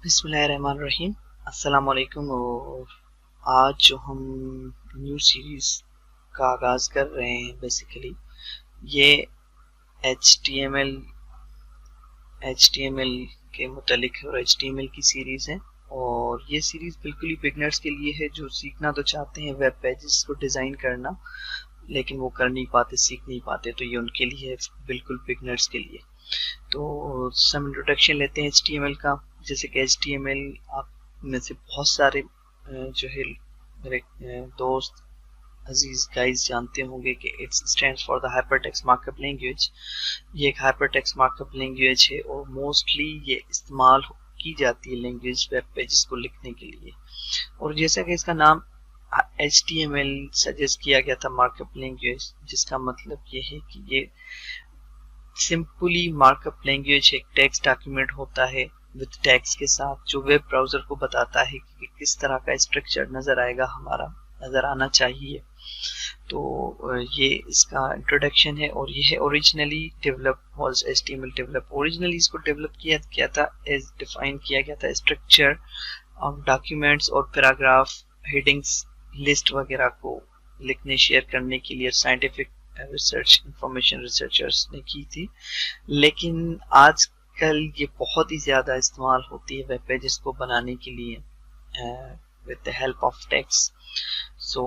बिस्मिल्लाहिर्रहमानिर्रहीम। अस्सलाम वालेकुम। और आज जो हम न्यू सीरीज़ का आगाज़ कर रहे हैं, बेसिकली ये HTML के मुतालिक है और HTML की सीरीज़ है। और ये सीरीज़ बिल्कुल ही बिगनर्स के लिए है जो सीखना तो चाहते हैं वेब पेजेस को डिज़ाइन करना, लेकिन वो कर नहीं पाते, सीख नहीं पाते। तो ये उनके लिए है, बिल्कुल बिगनर्स के लिए। तो सम इंट्रोडक्शन लेते हैं HTML का। जैसे कि HTML आप में से बहुत सारे जो है मेरे दोस्त अजीज गाइस जानते होंगे कि it's stands for the hypertext markup language. ये एक हाइपरटेक्स्ट मार्कअप लैंग्वेज है और मोस्टली ये इस्तेमाल की जाती है लैंग्वेज वेब पेजेस को लिखने के लिए। और जैसा कि इसका नाम HTML सजेस्ट किया गया था, मार्कअप लैंग्वेज, जिसका मतलब ये है कि ये सिंपली मार्कअप लैंग्वेज एक टेक्स्ट डॉक्यूमेंट होता है विद टेक्स्ट के साथ, जो वेब ब्राउजर को बताता है कि किस तरह का स्ट्रक्चर नजर आएगा, हमारा नजर आना चाहिए। तो ये इसका इंट्रोडक्शन है। और ये है originally develop was HTML develop. Originally इसको डेवलप किया गया था, एज डिफाइन किया गया था स्ट्रक्चर ऑफ डॉक्यूमेंट्स और पैराग्राफ, हेडिंग्स, लिस्ट वगैरह को लिखने शेयर करने के लिए साइंटिफिक रिसर्च इंफॉर्मेशन रिसर्चर्स ने की थी। लेकिन आजकल ये बहुत ही ज़्यादा इस्तेमाल होती है वेब पेजेस को बनाने के लिए with the help of text. So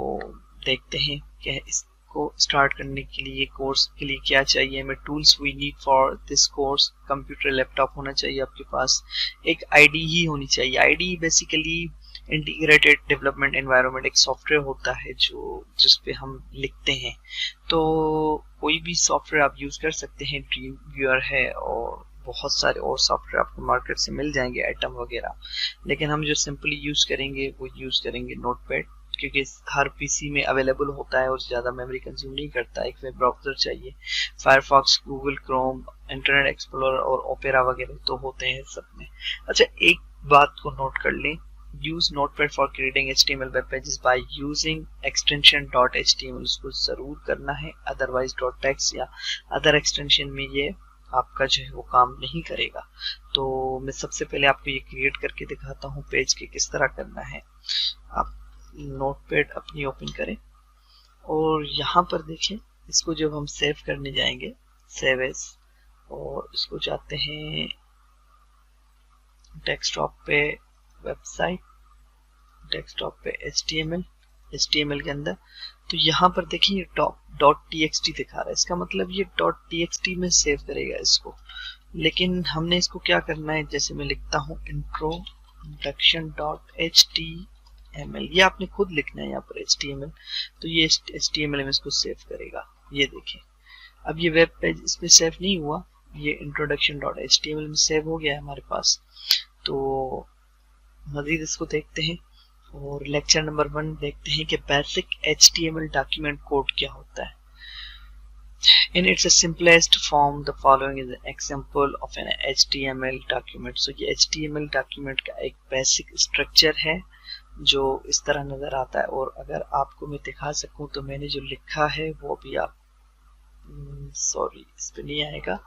देखते हैं कि इसको स्टार्ट करने के लिए कोर्स के लिए क्या चाहिए हमें। Tools we need for this course: computer, laptop होना चाहिए आपके पास, एक आईडी ही होनी चाहिए। IDE basically integrated development environment, एक सॉफ्टवेयर होता है जो जिस पे हम लिखते हैं। तो कोई भी सॉफ्टवेयर आप यूज कर सकते हैं, ड्रीम व्यूअर है और बहुत सारे और सॉफ्टवेयर आपको मार्केट से मिल जाएंगे, आइटम वगैरह। लेकिन हम जो सिंपली यूज करेंगे वो यूज करेंगे नोटपैड, क्योंकि हर पीसी में अवेलेबल होता है और ज़्यादा मेमोरी कंज्यूम नहीं करता है। एक वेब ब्राउज़र चाहिए, Firefox, Google Chrome, internet explorer और ओपेरा वगैरह तो होते हैं सब में। अच्छा, एक बात को नोट कर लें, use notepad for creating HTML web pages by using extension .html। उसको जरूर करना है, अदरवाइज .text या अदर एक्सटेंशन में ये आपका जो है वो काम नहीं करेगा। तो मैं सबसे पहले आपको ये क्रिएट करके दिखाता हूँ पेज के किस तरह करना है। आप नोटपैड अपनी ओपन करें और यहाँ पर देखें, इसको जब हम सेव करने जाएंगे, सेव एज, और इसको जाते हैं डेस्कटॉप पे, वेबसाइट, डेस्कटॉप पे HTML के अंदर। तो यहाँ पर देखिए .txt दिखा रहा है, इसका मतलब ये .txt में सेव करेगा इसको। लेकिन हमने इसको क्या करना है, जैसे मैं लिखता हूँ introduction .html, ये आपने खुद लिखना है यहाँ पर HTML, तो ये HTML में इसको सेव करेगा। ये देखिए, अब ये वेब पेज इसमें सेव नहीं हुआ, ये introduction .html में सेव हो गया है हमारे पास। तो मजीद इसको देखते हैं और लेक्चर नंबर 1 देखते हैं कि बेसिक HTML डॉक्यूमेंट कोड क्या होता है। In its simplest form, the following is an example of an HTML document। So ये HTML डॉक्यूमेंट का एक बेसिक स्ट्रक्चर है जो इस तरह नजर आता है। और अगर आपको मैं दिखा सकूं तो मैंने जो लिखा है वो भी आप सॉरी इस पे नहीं आएगा,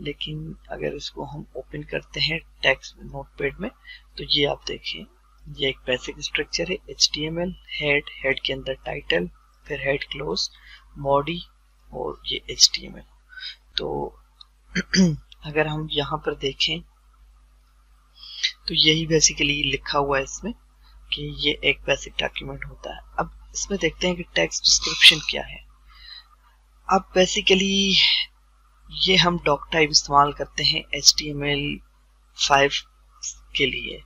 लेकिन अगर इसको हम ओपन करते हैं टेक्स्ट नोटपैड में तो ये आप देखें, ये एक बेसिक स्ट्रक्चर है। HTML, हेड के अंदर टाइटल, फिर हेड क्लोज, बॉडी और ये HTML। तो अगर हम यहाँ पर देखें तो यही बेसिकली लिखा हुआ है इसमें कि ये एक बेसिक डॉक्यूमेंट होता है। अब इसमें देखते हैं कि टेक्स्ट डिस्क्रिप्शन क्या है। अब बेसिकली ये हम डॉक टाइप इस्तेमाल करते हैं HTML5 के लिए।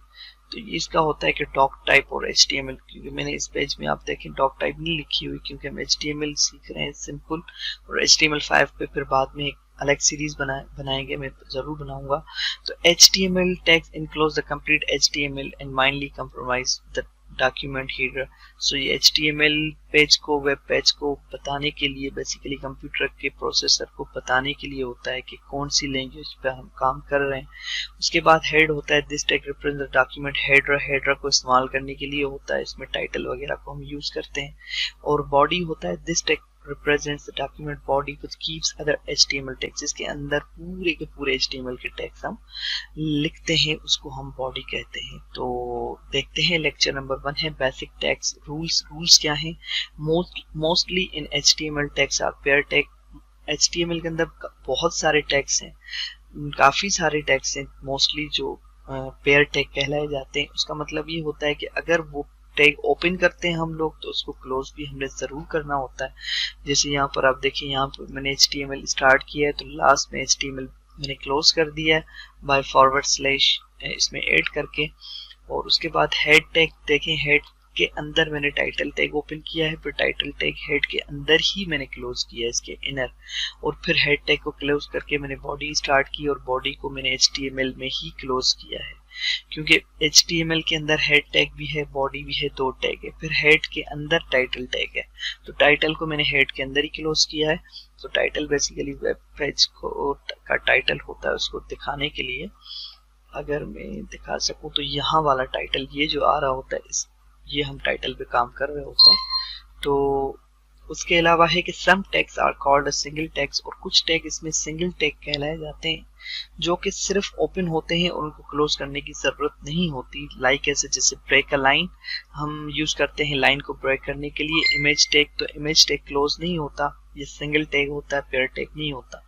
तो ये इसका होता है कि डॉक टाइप और HTML, क्योंकि मैंने इस पेज में आप देखें डॉक टाइप नहीं लिखी हुई, क्योंकि हम HTML सीख रहे हैं सिंपल, और HTML5 पे फिर बाद में एक अलग सीरीज बनाएंगे, मैं जरूर बनाऊंगा। तो HTML tags enclose the complete HTML and mainly compromise the document header. So ये HTML पेज को, वेब पेज को बताने के लिए, बेसिकली कंप्यूटर के प्रोसेसर को बताने के लिए होता है कि कौन सी लैंग्वेज पे हम काम कर रहे हैं। उसके बाद हेड होता है, this tag represent the document header को इस्तेमाल करने के लिए होता है, इसमें टाइटल वगैरह को हम यूज करते हैं। और बॉडी होता है, this tag represents the document body which keeps other HTML tags, जिसके अंदर पूरे के पूरे HTML के टैग्स हम लिखते हैं, उसको हम बॉडी कहते हैं। तो देखते हैं लेक्चर नंबर 1 है बेसिक टैग्स रूल्स। रूल्स क्या हैं? Mostly in HTML tags are pair tag. HTML के अंदर बहुत सारे टैग्स हैं, काफी सारे टैग्स हैं मोस्टली जो पेयर टैग कहलाए जाते हैं। उसका मतलब ये होता है कि अगर वो टैग ओपन करते हैं हम लोग तो उसको क्लोज भी हमने जरूर करना होता है। जैसे यहाँ पर आप देखिए, यहाँ पर मैंने HTML स्टार्ट किया है तो लास्ट में HTML मैंने क्लोज कर दिया है बाय फॉरवर्ड स्लैश इसमें ऐड करके। और उसके बाद हेड टैग देखें, हेड के अंदर मैंने टाइटल टैग ओपन किया है, फिर टाइटल टैग हेड के अंदर ही मैंने क्लोज किया है इसके इनर, और फिर हेड टैग को क्लोज करके मैंने बॉडी स्टार्ट की और बॉडी को मैंने HTML में ही क्लोज किया है। क्योंकि HTML के अंदर हेड टैग भी है, बॉडी भी है, 2 टैग है, फिर हेड के अंदर टाइटल टैग है, तो टाइटल को मैंने हेड के अंदर ही क्लोज किया है। तो टाइटल बेसिकली वेब पेज को का टाइटल होता है, उसको दिखाने के लिए अगर मैं दिखा सकूं तो यहाँ वाला टाइटल ये जो आ रहा होता है, ये हम टाइटल पे काम कर रहे होते हैं। तो उसके अलावा है कि some tags are called single tags, और कुछ टैग इसमें सिंगल टैग कहलाए जाते हैं जो कि सिर्फ ओपन होते हैं और उनको क्लोज करने की जरूरत नहीं होती। लाइक ऐसे जैसे ब्रेक अ लाइन हम यूज करते हैं लाइन को ब्रेक करने के लिए। इमेज टैग, तो इमेज टैग क्लोज नहीं होता, ये सिंगल टैग होता है, पेयर टैग नहीं होता।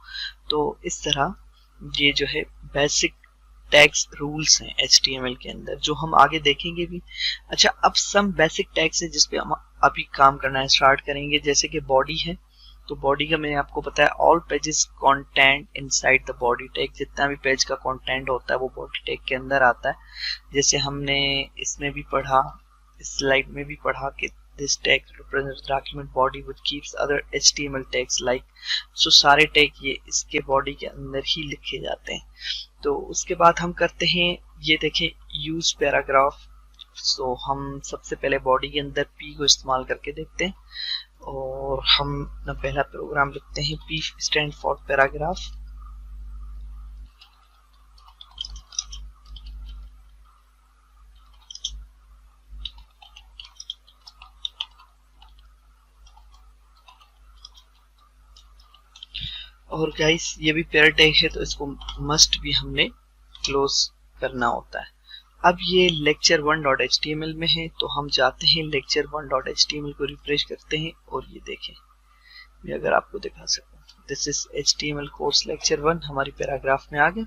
तो इस तरह ये जो है बेसिक टैग्स रूल्स हैं HTML के अंदर, जो हम आगे देखेंगे भी। अच्छा, अब सम बेसिक टैग्स है जिसपे हम अभी काम करना स्टार्ट करेंगे। जैसे कि बॉडी है, तो बॉडी का मैंने आपको बताया all pages content inside the body tag, जितना भी पेज का कंटेंट होता है वो बॉडी टैग के अंदर आता है। जैसे हमने इसमें भी पढ़ा, इस स्लाइड में भी पढ़ा कि this tag represents document body which keeps other HTML tags like, so सारे टैग ये इसके बॉडी के अंदर ही लिखे जाते हैं। तो उसके बाद हम करते हैं, ये देखें यूज पैराग्राफ। सो हम सबसे पहले बॉडी के अंदर P को इस्तेमाल करके देखते हैं, और हम अपना पहला प्रोग्राम लिखते हैं P स्टैंड फॉर पैराग्राफ। और गाइस ये भी पेयर टैग है तो इसको मस्ट भी हमने क्लोज करना होता है। अब ये lecture1.html में है, तो हम जाते हैं lecture1.html को रिफ्रेश करते हैं और ये देखें, मैं अगर आपको दिखा सकूं, this is HTML course lecture1 हमारी पैराग्राफ में आ गया।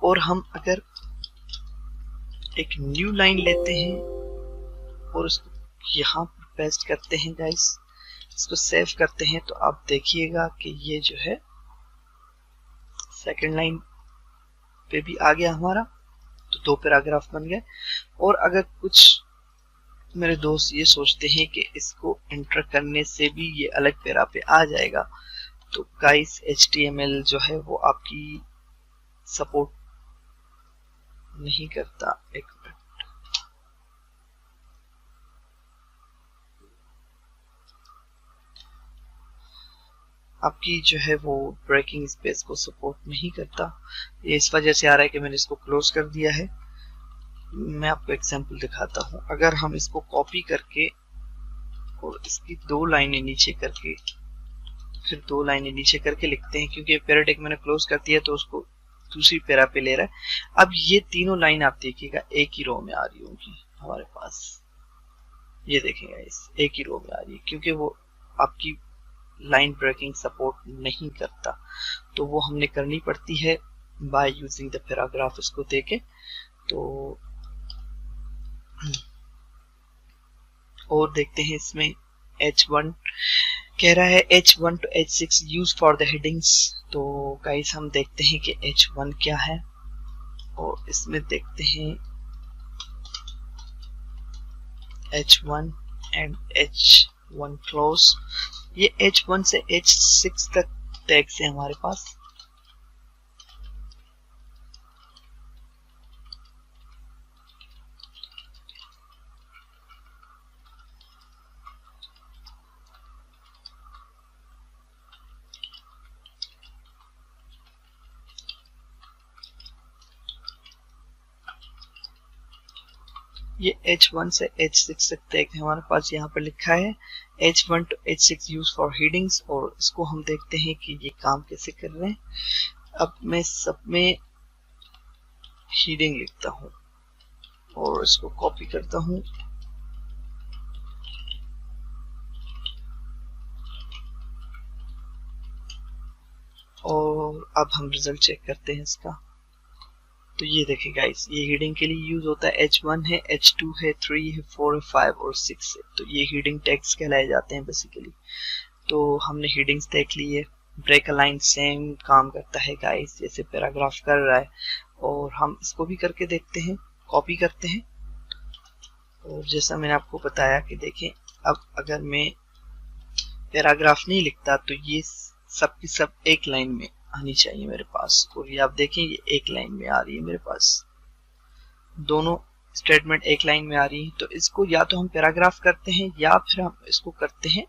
और हम अगर एक न्यू लाइन लेते हैं और उसको यहाँ पर पेस्ट करते हैं गाइस, इसको सेव करते हैं, तो आप देखिएगा कि ये जो है सेकंड लाइन पे भी आ गया हमारा, तो 2 पैराग्राफ बन गए। और अगर कुछ मेरे दोस्त ये सोचते हैं कि इसको एंटर करने से भी ये अलग पैरा पे आ जाएगा, तो गाइस HTML जो है वो आपकी सपोर्ट नहीं करता। एक मिनट, आपकी जो है वो ब्रेकिंग स्पेस को सपोर्ट नहीं करता। ये इस वजह से आ रहा है कि मैंने इसको क्लोज कर दिया है। मैं आपको एग्जांपल दिखाता हूँ। अगर हम इसको कॉपी करके और इसकी 2 लाइनें नीचे करके, फिर 2 लाइनें नीचे करके लिखते हैं, क्योंकि पैरा टैग मैंने क्लोज कर दिया तो उसको दूसरी पैरा पे ले रहा है। अब ये तीनों लाइन आप देखिएगा एक ही रो में आ रही होगी हमारे पास, ये देखेंगे इस एक ही रो में आ रही है, क्योंकि वो आपकी लाइन ब्रेकिंग सपोर्ट नहीं करता, तो वो हमने करनी पड़ती है बाय यूजिंग द पैराग्राफ इसको देके। तो और देखते हैं इसमें H1 कह रहा है H1 to H6 use for the headings. तो गाइस हम देखते हैं कि H1 क्या है, और इसमें देखते हैं H1 एंड H1 क्लोज। ये H1 से H6 तक टैग्स है हमारे पास। ये H1 से H6 तक टैग हमारे पास यहाँ पर लिखा है H1 to H6 use for headings, और इसको हम देखते हैं कि ये काम कैसे कर रहे हैं। अब मैं सब में हेडिंग लिखता हूँ और इसको कॉपी करता हूँ, और अब हम रिजल्ट चेक करते हैं इसका। तो ये देखिए गाइस, ये हेडिंग के लिए यूज होता है। H1 है, H2 है, 3 है, 4 है, 5 और 6 है। तो ये हेडिंग टैग्स कहलाए जाते हैं बेसिकली। तो हमने हेडिंग्स देख ली है। ब्रेक अलाइन सेम काम करता है गाइस जैसे पैराग्राफ कर रहा है, और हम इसको भी करके देखते हैं, कॉपी करते हैं। और जैसा मैंने आपको बताया कि देखें, अब अगर मैं पैराग्राफ नहीं लिखता तो ये सब की सब एक लाइन में आनी चाहिए मेरे पास, और ये आप देखें ये एक लाइन में आ रही है मेरे पास, दोनों स्टेटमेंट एक लाइन में आ रही है। तो इसको या तो हम पैराग्राफ करते हैं या फिर हम इसको करते हैं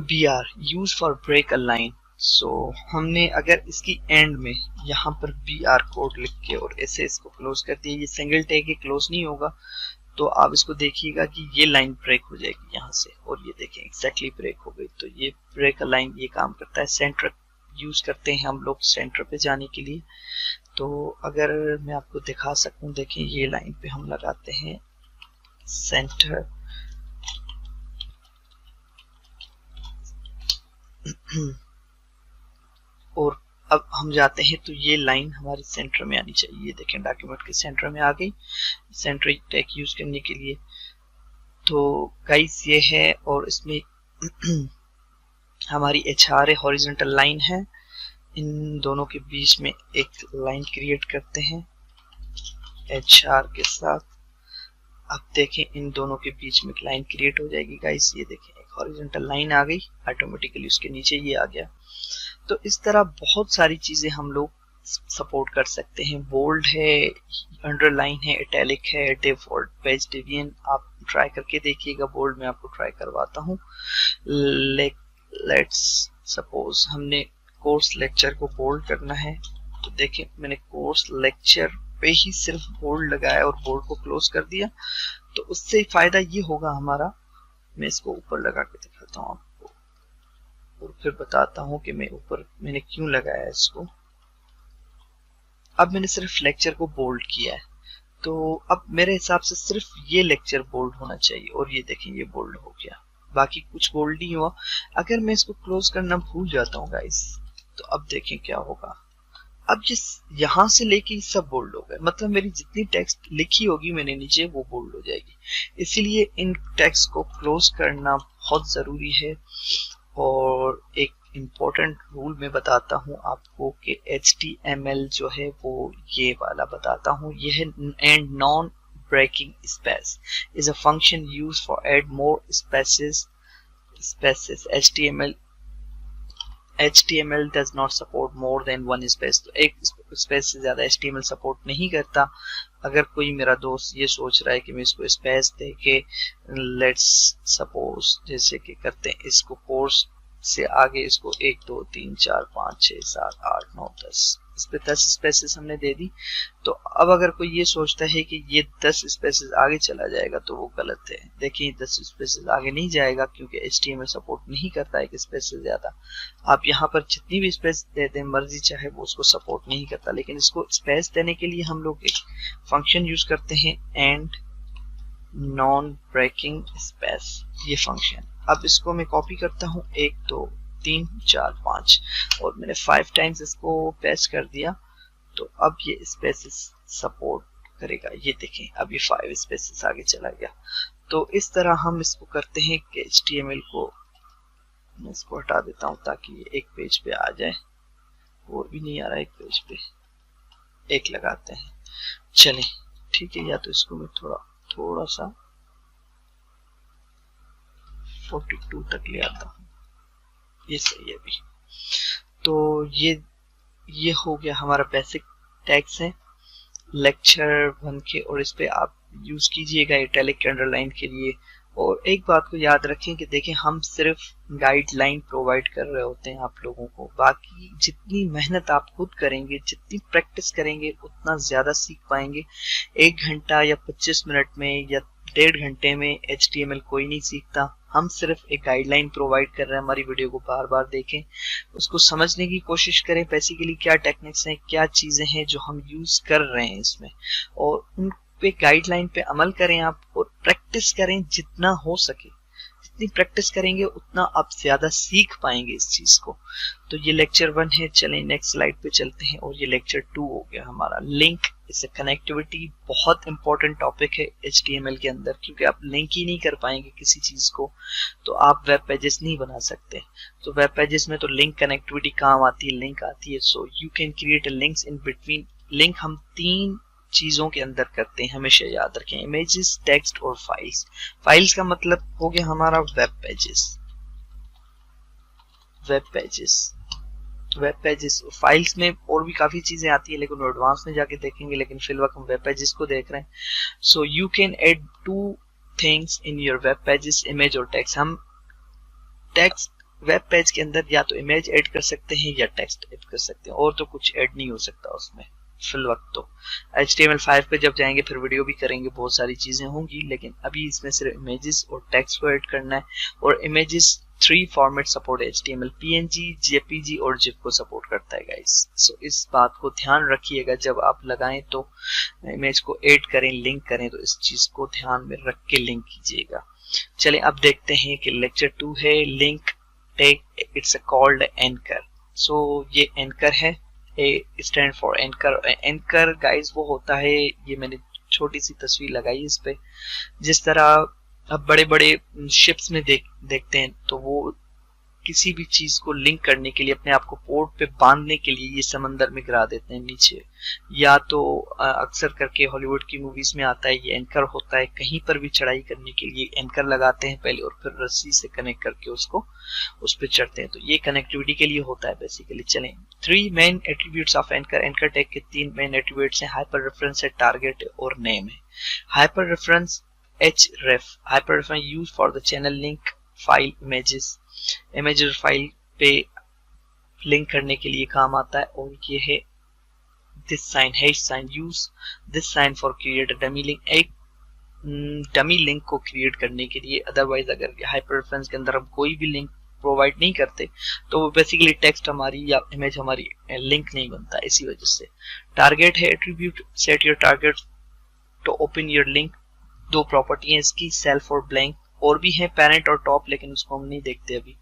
BR, use for break a line. So हमने अगर इसकी एंड में यहाँ पर BR कोड लिख के और ऐसे इसको क्लोज कर दिया, ये सिंगल टैग है, क्लोज नहीं होगा, तो आप इसको देखिएगा कि ये लाइन ब्रेक हो जाएगी यहाँ से, और ये देखें एग्जैक्टली ब्रेक हो गई। तो ये ब्रेक अ लाइन ये काम करता है। सेंटर यूज करते हैं हम लोग सेंटर पे जाने के लिए। तो अगर मैं आपको दिखा सकूं, देखें ये लाइन पे हम लगाते हैं सेंटर, और अब हम जाते हैं तो ये लाइन हमारे सेंटर में आनी चाहिए। ये देखें डॉक्यूमेंट के सेंटर में आ गई, सेंटर टैग यूज करने के लिए। तो गाइस ये है, और इसमें हमारी HR है, हॉरिजॉन्टल लाइन है, इन दोनों के बीच में एक लाइन क्रिएट करते हैं HR के साथ। अब देखें इन दोनों के बीच में एक लाइन क्रिएट हो जाएगी गाइस, ये देखें एक हॉरिजॉन्टल लाइन आ गई, ऑटोमेटिकली उसके नीचे ये आ गया। तो इस तरह बहुत सारी चीजें हम लोग सपोर्ट कर सकते हैं। बोल्ड है, अंडरलाइन है, इटैलिक है, डिफॉल्ट पेज डिवीजन, आप ट्राई करके देखिएगा। बोल्ड में आपको ट्राई करवाता हूँ। लेट्स सपोज हमने कोर्स लेक्चर को बोल्ड करना है, तो देखें मैंने कोर्स लेक्चर पे ही सिर्फ बोल्ड लगाया और बोल्ड को क्लोज कर दिया। तो उससे फायदा ये होगा हमारा, मैं इसको ऊपर लगा के दिखाता हूँ आपको और फिर बताता हूँ कि मैं ऊपर मैंने क्यों लगाया इसको। अब मैंने सिर्फ लेक्चर को बोल्ड किया है, तो अब मेरे हिसाब से सिर्फ ये लेक्चर बोल्ड होना चाहिए, और ये देखें ये बोल्ड हो गया, बाकी कुछ बोल्ड नहीं हुआ। अगर मैं इसको क्लोज करना भूल जाता हूँ गाइस, तो अब देखें क्या होगा। अब जिस यहाँ से लेके सब बोल्ड हो गए, मतलब मेरी जितनी टेक्स्ट लिखी होगी मैंने नीचे वो बोल्ड हो जाएगी। इसीलिए इन टेक्स्ट को क्लोज करना बहुत जरूरी है। और एक इम्पोर्टेंट रूल मैं बताता हूँ आपको कि HTML जो है वो ये वाला बताता हूँ, ये है and non breaking space is a function used for add more spaces. HTML does not support more than one space. तो एक स्पेस से ज्यादा HTML सपोर्ट नहीं करता। अगर कोई मेरा दोस्त ये सोच रहा है कि मैं इसको स्पेस दे के लेट्स सपोज जैसे कि करते हैं इसको कोर्स से आगे इसको 1 2 3 4 5 6 7 8 9 10 इस पे 10 स्पेसेस हमने दे दी। तो अब अगर कोई ये सोचता है कि ये 10 स्पेसेस आगे चला जाएगा तो वो गलत है। देखिए 10 स्पेसेस आगे नहीं जाएगा क्योंकि HTML सपोर्ट नहीं करता है कि स्पेस से ज्यादा। आप यहाँ पर जितनी भी स्पेस दे दें मर्जी चाहे, वो उसको सपोर्ट नहीं करता। लेकिन इसको स्पेस देने के लिए हम लोग एक फंक्शन यूज करते हैं एंड नॉन ब्रेकिंग स्पेस, ये फंक्शन। अब इसको मैं कॉपी करता हूँ 1 2 3 4 5 और मैंने 5 टाइम्स इसको पेस्ट कर दिया। तो अब ये स्पेसेस सपोर्ट करेगा। ये देखें अब ये 5 स्पेसेस आगे चला गया। तो इस तरह हम इसको करते हैं कि HTML को मैं इसको हटा देता हूँ ताकि ये एक पेज पे आ जाए। और भी नहीं आ रहा एक पेज पे, एक लगाते हैं। चलें ठीक है, या तो इसको मैं थोड़ा सा 42 तक ले आता हूँ, ये सही है अभी। तो ये हो गया हमारा बेसिक टैग्स है लेक्चर 1 के, और इस पे आप यूज कीजिएगा इटैलिक अंडरलाइन के लिए। और एक बात को याद रखें कि देखें, हम सिर्फ गाइडलाइन प्रोवाइड कर रहे होते हैं आप लोगों को, बाकी जितनी मेहनत आप खुद करेंगे, जितनी प्रैक्टिस करेंगे, उतना ज्यादा सीख पाएंगे। 1 घंटा या 25 मिनट में या 1.5 घंटे में HTML कोई नहीं सीखता। हम सिर्फ एक गाइडलाइन प्रोवाइड कर रहे हैं। हमारी वीडियो को बार बार देखें, उसको समझने की कोशिश करें, बेसिकली क्या टेक्निक्स हैं, क्या चीजें हैं जो हम यूज कर रहे हैं इसमें, और उन पे गाइडलाइन पे अमल करें आप, और प्रैक्टिस करें जितना हो सके। जितनी प्रैक्टिस करेंगे उतना आप ज्यादा सीख पाएंगे इस चीज को। तो ये लेक्चर 1 है। चलें नेक्स्ट स्लाइड पे चलते हैं, और ये लेक्चर 2 हो गया हमारा। लिंक इस कनेक्टिविटी बहुत इंपॉर्टेंट टॉपिक है HTML के अंदर, क्योंकि आप लिंक ही नहीं कर पाएंगे किसी चीज को तो आप वेब पेजेस नहीं बना सकते। तो वेब पेजेस में तो लिंक कनेक्टिविटी काम आती है, लिंक आती है। So you can create links in between. Link हम 3 चीजों के अंदर करते हैं, हमेशा याद रखें, इमेजेस, टेक्स्ट और फाइल्स। फाइल्स का मतलब हो गया हमारा web pages. Web pages files में और भी काफी चीजें आती है, लेकिन एडवांस में जाके देखेंगे, लेकिन फिलहाल हम वेब पेजेस को देख रहे हैं। So you can add 2 things in your web pages, image और टेक्स्ट। हम टेक्स्ट वेब पेज के अंदर या तो इमेज ऐड कर सकते हैं या टेक्स्ट ऐड कर सकते हैं, और तो कुछ ऐड नहीं हो सकता उसमें फिल वक्त। तो HTML5 पे जब जाएंगे फिर वीडियो भी करेंगे, बहुत सारी चीजें होंगी, लेकिन अभी इसमें सिर्फ इमेजेस और टेक्स्ट को ऐड करना है। और इमेजेस 3 फॉर्मेट सपोर्ट है HTML, PNG, JPG और GIF को सपोर्ट करता है गाइस। सो इस बात को ध्यान रखिएगा जब आप लगाएं तो इमेज को ऐड करें, लिंक करें, तो इस चीज को ध्यान में रख के लिंक कीजिएगा। चले अब देखते हैं कि लेक्चर 2 है link tag, it's called anchor. So ये एंकर है, A stand for anchor. Anchor guys वो होता है, ये मैंने छोटी सी तस्वीर लगाई इस पे, जिस तरह अब बड़े बड़े शिप्स में देखते हैं, तो वो किसी भी चीज को लिंक करने के लिए, अपने आप को पोर्ट पे बांधने के लिए ये समंदर में गिरा देते हैं नीचे। या तो अक्सर करके हॉलीवुड की मूवीज में आता है, ये एंकर होता है। कहीं पर भी चढ़ाई करने के लिए एंकर लगाते हैं पहले, और फिर रस्सी से कनेक्ट करके उसको उस पर चढ़ते हैं। तो ये कनेक्टिविटी के लिए होता है बेसिकली। चलें 3 main attributes of anchor. Anchor tag के 3 मेन एट्रीब्यूट्स हैं, हाइपर रेफरेंस है, टारगेट और नेम है। Hyper reference href, hyper reference use for the channel link file images. Image और फाइल पे लिंक करने के लिए काम आता है। और ये है this sign, hash sign, use this sign for create dummy link, एक डमी लिंक को क्रिएट करने के लिए। अदरवाइज अगर हाइपर रेफरेंस के अंदर हम कोई भी लिंक प्रोवाइड नहीं करते तो वो बेसिकली टेक्स्ट हमारी या इमेज हमारी लिंक नहीं बनता, इसी वजह से। टारगेट है attribute, set your target to open your link. 2 property है इसकी, सेल्फ और ब्लैंक। और भी है पेरेंट और टॉप, लेकिन उसको हम नहीं देखते अभी,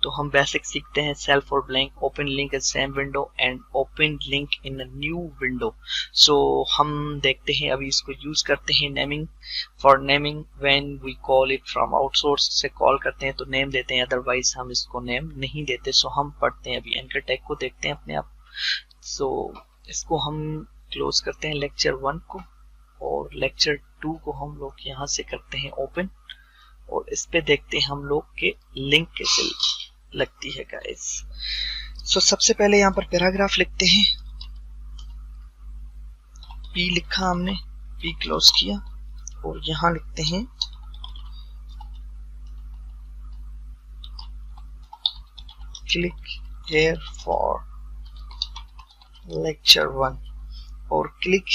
तो हम बेसिक सीखते हैं। सेल्फ और blank, open link in same window and open link in a new window. So हम देखते हैं अभी इसको यूज करते हैं। Naming, for naming when we call it from outsource से कॉल करते हैं तो नेम देते हैं, अदरवाइज हम इसको नेम नहीं देते। सो हम पढ़ते हैं अभी एंकर टैग को, देखते हैं अपने आप। सो इसको हम क्लोज करते हैं लेक्चर 1 को, और लेक्चर 2 को हम लोग यहाँ से करते हैं ओपन, और इस पे देखते हैं हम लोग के लिंक कैसे लगती है गाइस। सो सबसे पहले यहाँ पर पैराग्राफ लिखते हैं। P लिखा हमने, P क्लोज किया, और यहाँ लिखते हैं क्लिक हेयर फॉर लेक्चर 1 और क्लिक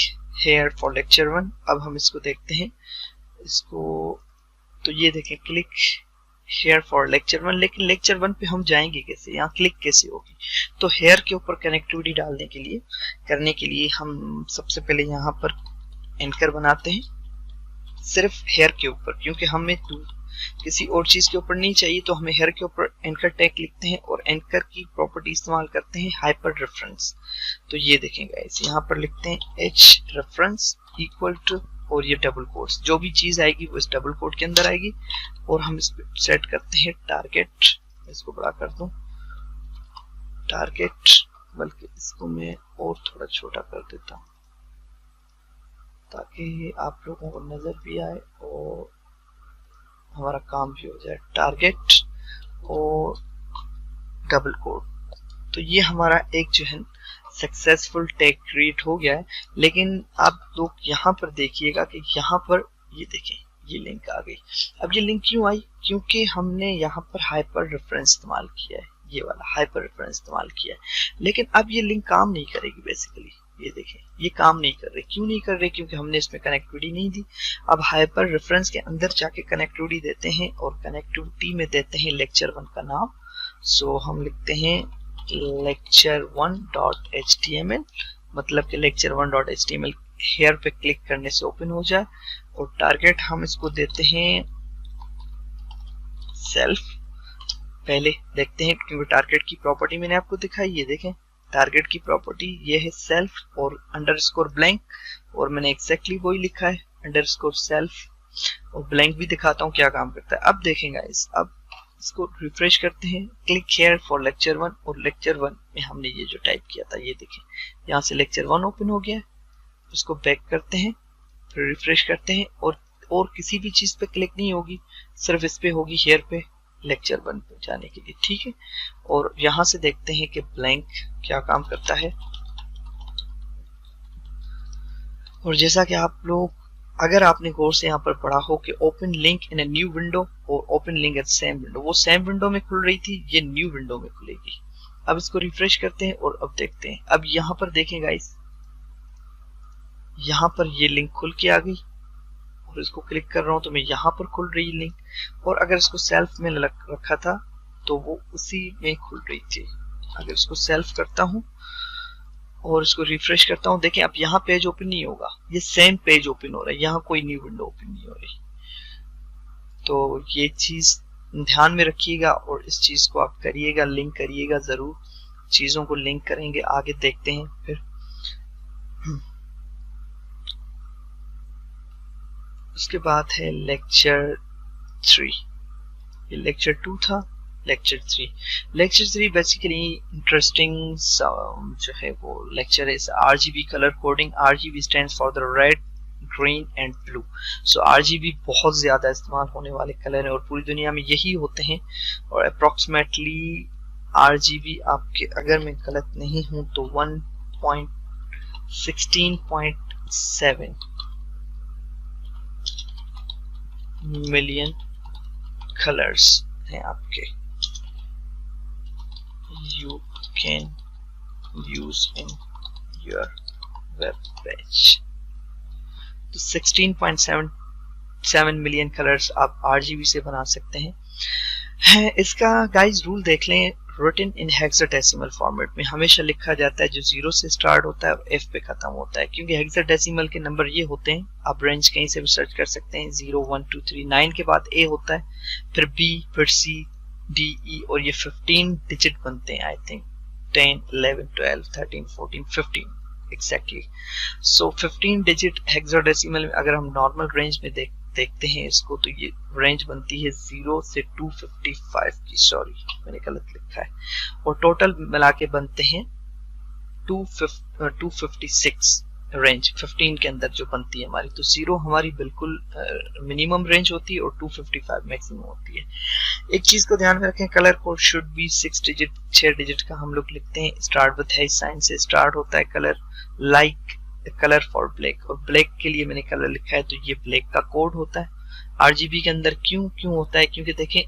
हेयर फॉर लेक्चर 1। अब हम इसको देखते हैं, इसको तो ये देखें क्लिक हेयर फॉर लेक्चर 1। लेकिन लेक्चर 1 पे हम जाएंगे कैसे, यहाँ क्लिक कैसे होगी? तो हेयर के ऊपर कनेक्टिविटी डालने के लिए, करने के लिए हम सबसे पहले यहाँ पर एंकर बनाते हैं सिर्फ हेयर के ऊपर, क्योंकि हमें किसी और चीज के ऊपर नहीं चाहिए, तो हमें हेयर के ऊपर एंकर टैग लिखते हैं और एंकर की प्रॉपर्टी इस्तेमाल करते हैं हाइपर रेफरेंस। तो ये देखें गाइस, यहाँ पर लिखते हैं h रेफरेंस इक्वल टू, और ये डबल कोट्स, जो भी चीज आएगी वो इस डबल कोट के अंदर आएगी। और हम इस पे सेट करते हैं टारगेट, इसको बड़ा कर दूं टारगेट, बल्कि इसको मैं और थोड़ा छोटा कर देता हूं ताकि आप लोगों को नजर भी आए और हमारा काम भी हो जाए। टारगेट और डबल कोट, तो ये हमारा एक जो है सक्सेसफुल टैग क्रिएट हो गया है। लेकिन आप लोग यहाँ पर देखिएगा कि यहाँ पर ये देखें, ये लिंक आ गई। अब ये लिंक क्यों आई? क्योंकि हमने यहाँ पर हाइपर रेफरेंस इस्तेमाल किया है, ये वाला हाइपर रेफरेंस इस्तेमाल किया है। लेकिन अब ये लिंक काम नहीं करेगी बेसिकली, ये देखें ये काम नहीं कर रही। क्यों नहीं कर रही? क्योंकि हमने इसमें कनेक्टिविटी नहीं दी। अब हाइपर रेफरेंस के अंदर जाके कनेक्टिविटी देते हैं और कनेक्टिविटी में देते हैं लेक्चर 1 का नाम। सो हम लिखते हैं lecture1.html, मतलब कि lecture1.html हेयर पे क्लिक करने से ओपन हो जाए। और टारगेट हम इसको देते हैं सेल्फ। पहले देखते हैं, क्योंकि टारगेट की प्रॉपर्टी मैंने आपको दिखाई, ये देखें टारगेट की प्रॉपर्टी ये है सेल्फ और अंडरस्कोर ब्लैंक, और मैंने एग्जैक्टली वही लिखा है अंडरस्कोर सेल्फ। और ब्लैंक भी दिखाता हूँ क्या काम करता है। अब देखें गाइस, अब इसको रिफ्रेश करते हैं, क्लिक हेयर फॉर लेक्चर 1, और लेक्चर 1 में हमने ये जो टाइप किया था ये देखें यहाँ से लेक्चर 1 ओपन हो गया है। इसको बैक करते हैं, फिर रिफ्रेश करते हैं, और किसी भी चीज पे क्लिक नहीं होगी, सिर्फ इस पे होगी हेयर पे लेक्चर 1 पे जाने के लिए, ठीक है। और यहाँ से देखते हैं कि ब्लैंक क्या काम करता है। और जैसा कि आप लोग, अगर आपने गौर से यहाँ पर पढ़ा हो कि open link in a new window और open link at same window, वो सेम विंडो में खुल रही थी, ये न्यू विंडो में खुलेगी। अब इसको रिफ्रेश करते हैं और अब देखते हैं। अब यहाँ पर देखें गाइस, यहाँ पर ये लिंक खुल के आ गई, और इसको क्लिक कर रहा हूं तो मैं यहाँ पर खुल रही लिंक, और अगर इसको सेल्फ में रखा था तो वो उसी में खुल रही थी। अगर इसको सेल्फ करता हूं और इसको रिफ्रेश करता हूं, देखें अब यहाँ पेज ओपन नहीं होगा, ये सेम पेज ओपन हो रहा है, यहाँ कोई न्यू विंडो ओपन नहीं हो रही। तो ये चीज ध्यान में रखिएगा और इस चीज को आप करिएगा, लिंक करिएगा जरूर, चीजों को लिंक करेंगे। आगे देखते हैं फिर। उसके बाद है लेक्चर 3, ये लेक्चर 2 था। लेक्चर 3 बेसिकली इंटरेस्टिंग जो है वो लेक्चर है। RGB colour coding. RGB stands for the red, green and blue. So RGB बहुत ज्यादा इस्तेमाल होने वाले कलर है और पूरी दुनिया में यही होते हैं। और अप्रोक्सीमेटली RGB आपके, अगर मैं गलत नहीं हूं तो 1.16.7 मिलियन कलर्स हैं आपके, you can use in your web page। तो 16.7 मिलियन कलर्स आप RGB से बना सकते हैं। इसका गाइस रूल देख लें, रिटन इन हेक्साडेसिमल फॉर्मेट में हमेशा लिखा जाता है जो 0 से स्टार्ट होता है और F पे खत्म होता है, क्योंकि हेक्साडेसिमल के नंबर ये होते हैं, आप रेंज कहीं से भी सर्च कर सकते हैं, 0 1 2 3 9 के बाद A होता है, फिर B, फिर C, D, E, और ये 15 डिजिट बनते हैं। I think 10 11 12 13 14 15 exactly. So 15 digit hexadecimal में अगर हम नॉर्मल रेंज में देखते हैं इसको, तो ये रेंज बनती है 0 से 255 की, सॉरी मैंने गलत लिखा है, और टोटल मिला के बनते हैं 256 रेंज 15 के अंदर जो बनती है हमारी। तो 0 हमारी बिल्कुल मिनिमम रेंज होती है और 255 मैक्सिमम होती है। एक चीज को ध्यान में रखें, colour code should be 6 digit, 6 digit का हम लोग लिखते हैं। स्टार्ट विद है साइन से स्टार्ट होता है colour, like colour for black, और ब्लैक के लिए मैंने कलर लिखा है तो ये ब्लैक का कोड होता है। RGB के अंदर क्यों होता है? क्योंकि देखें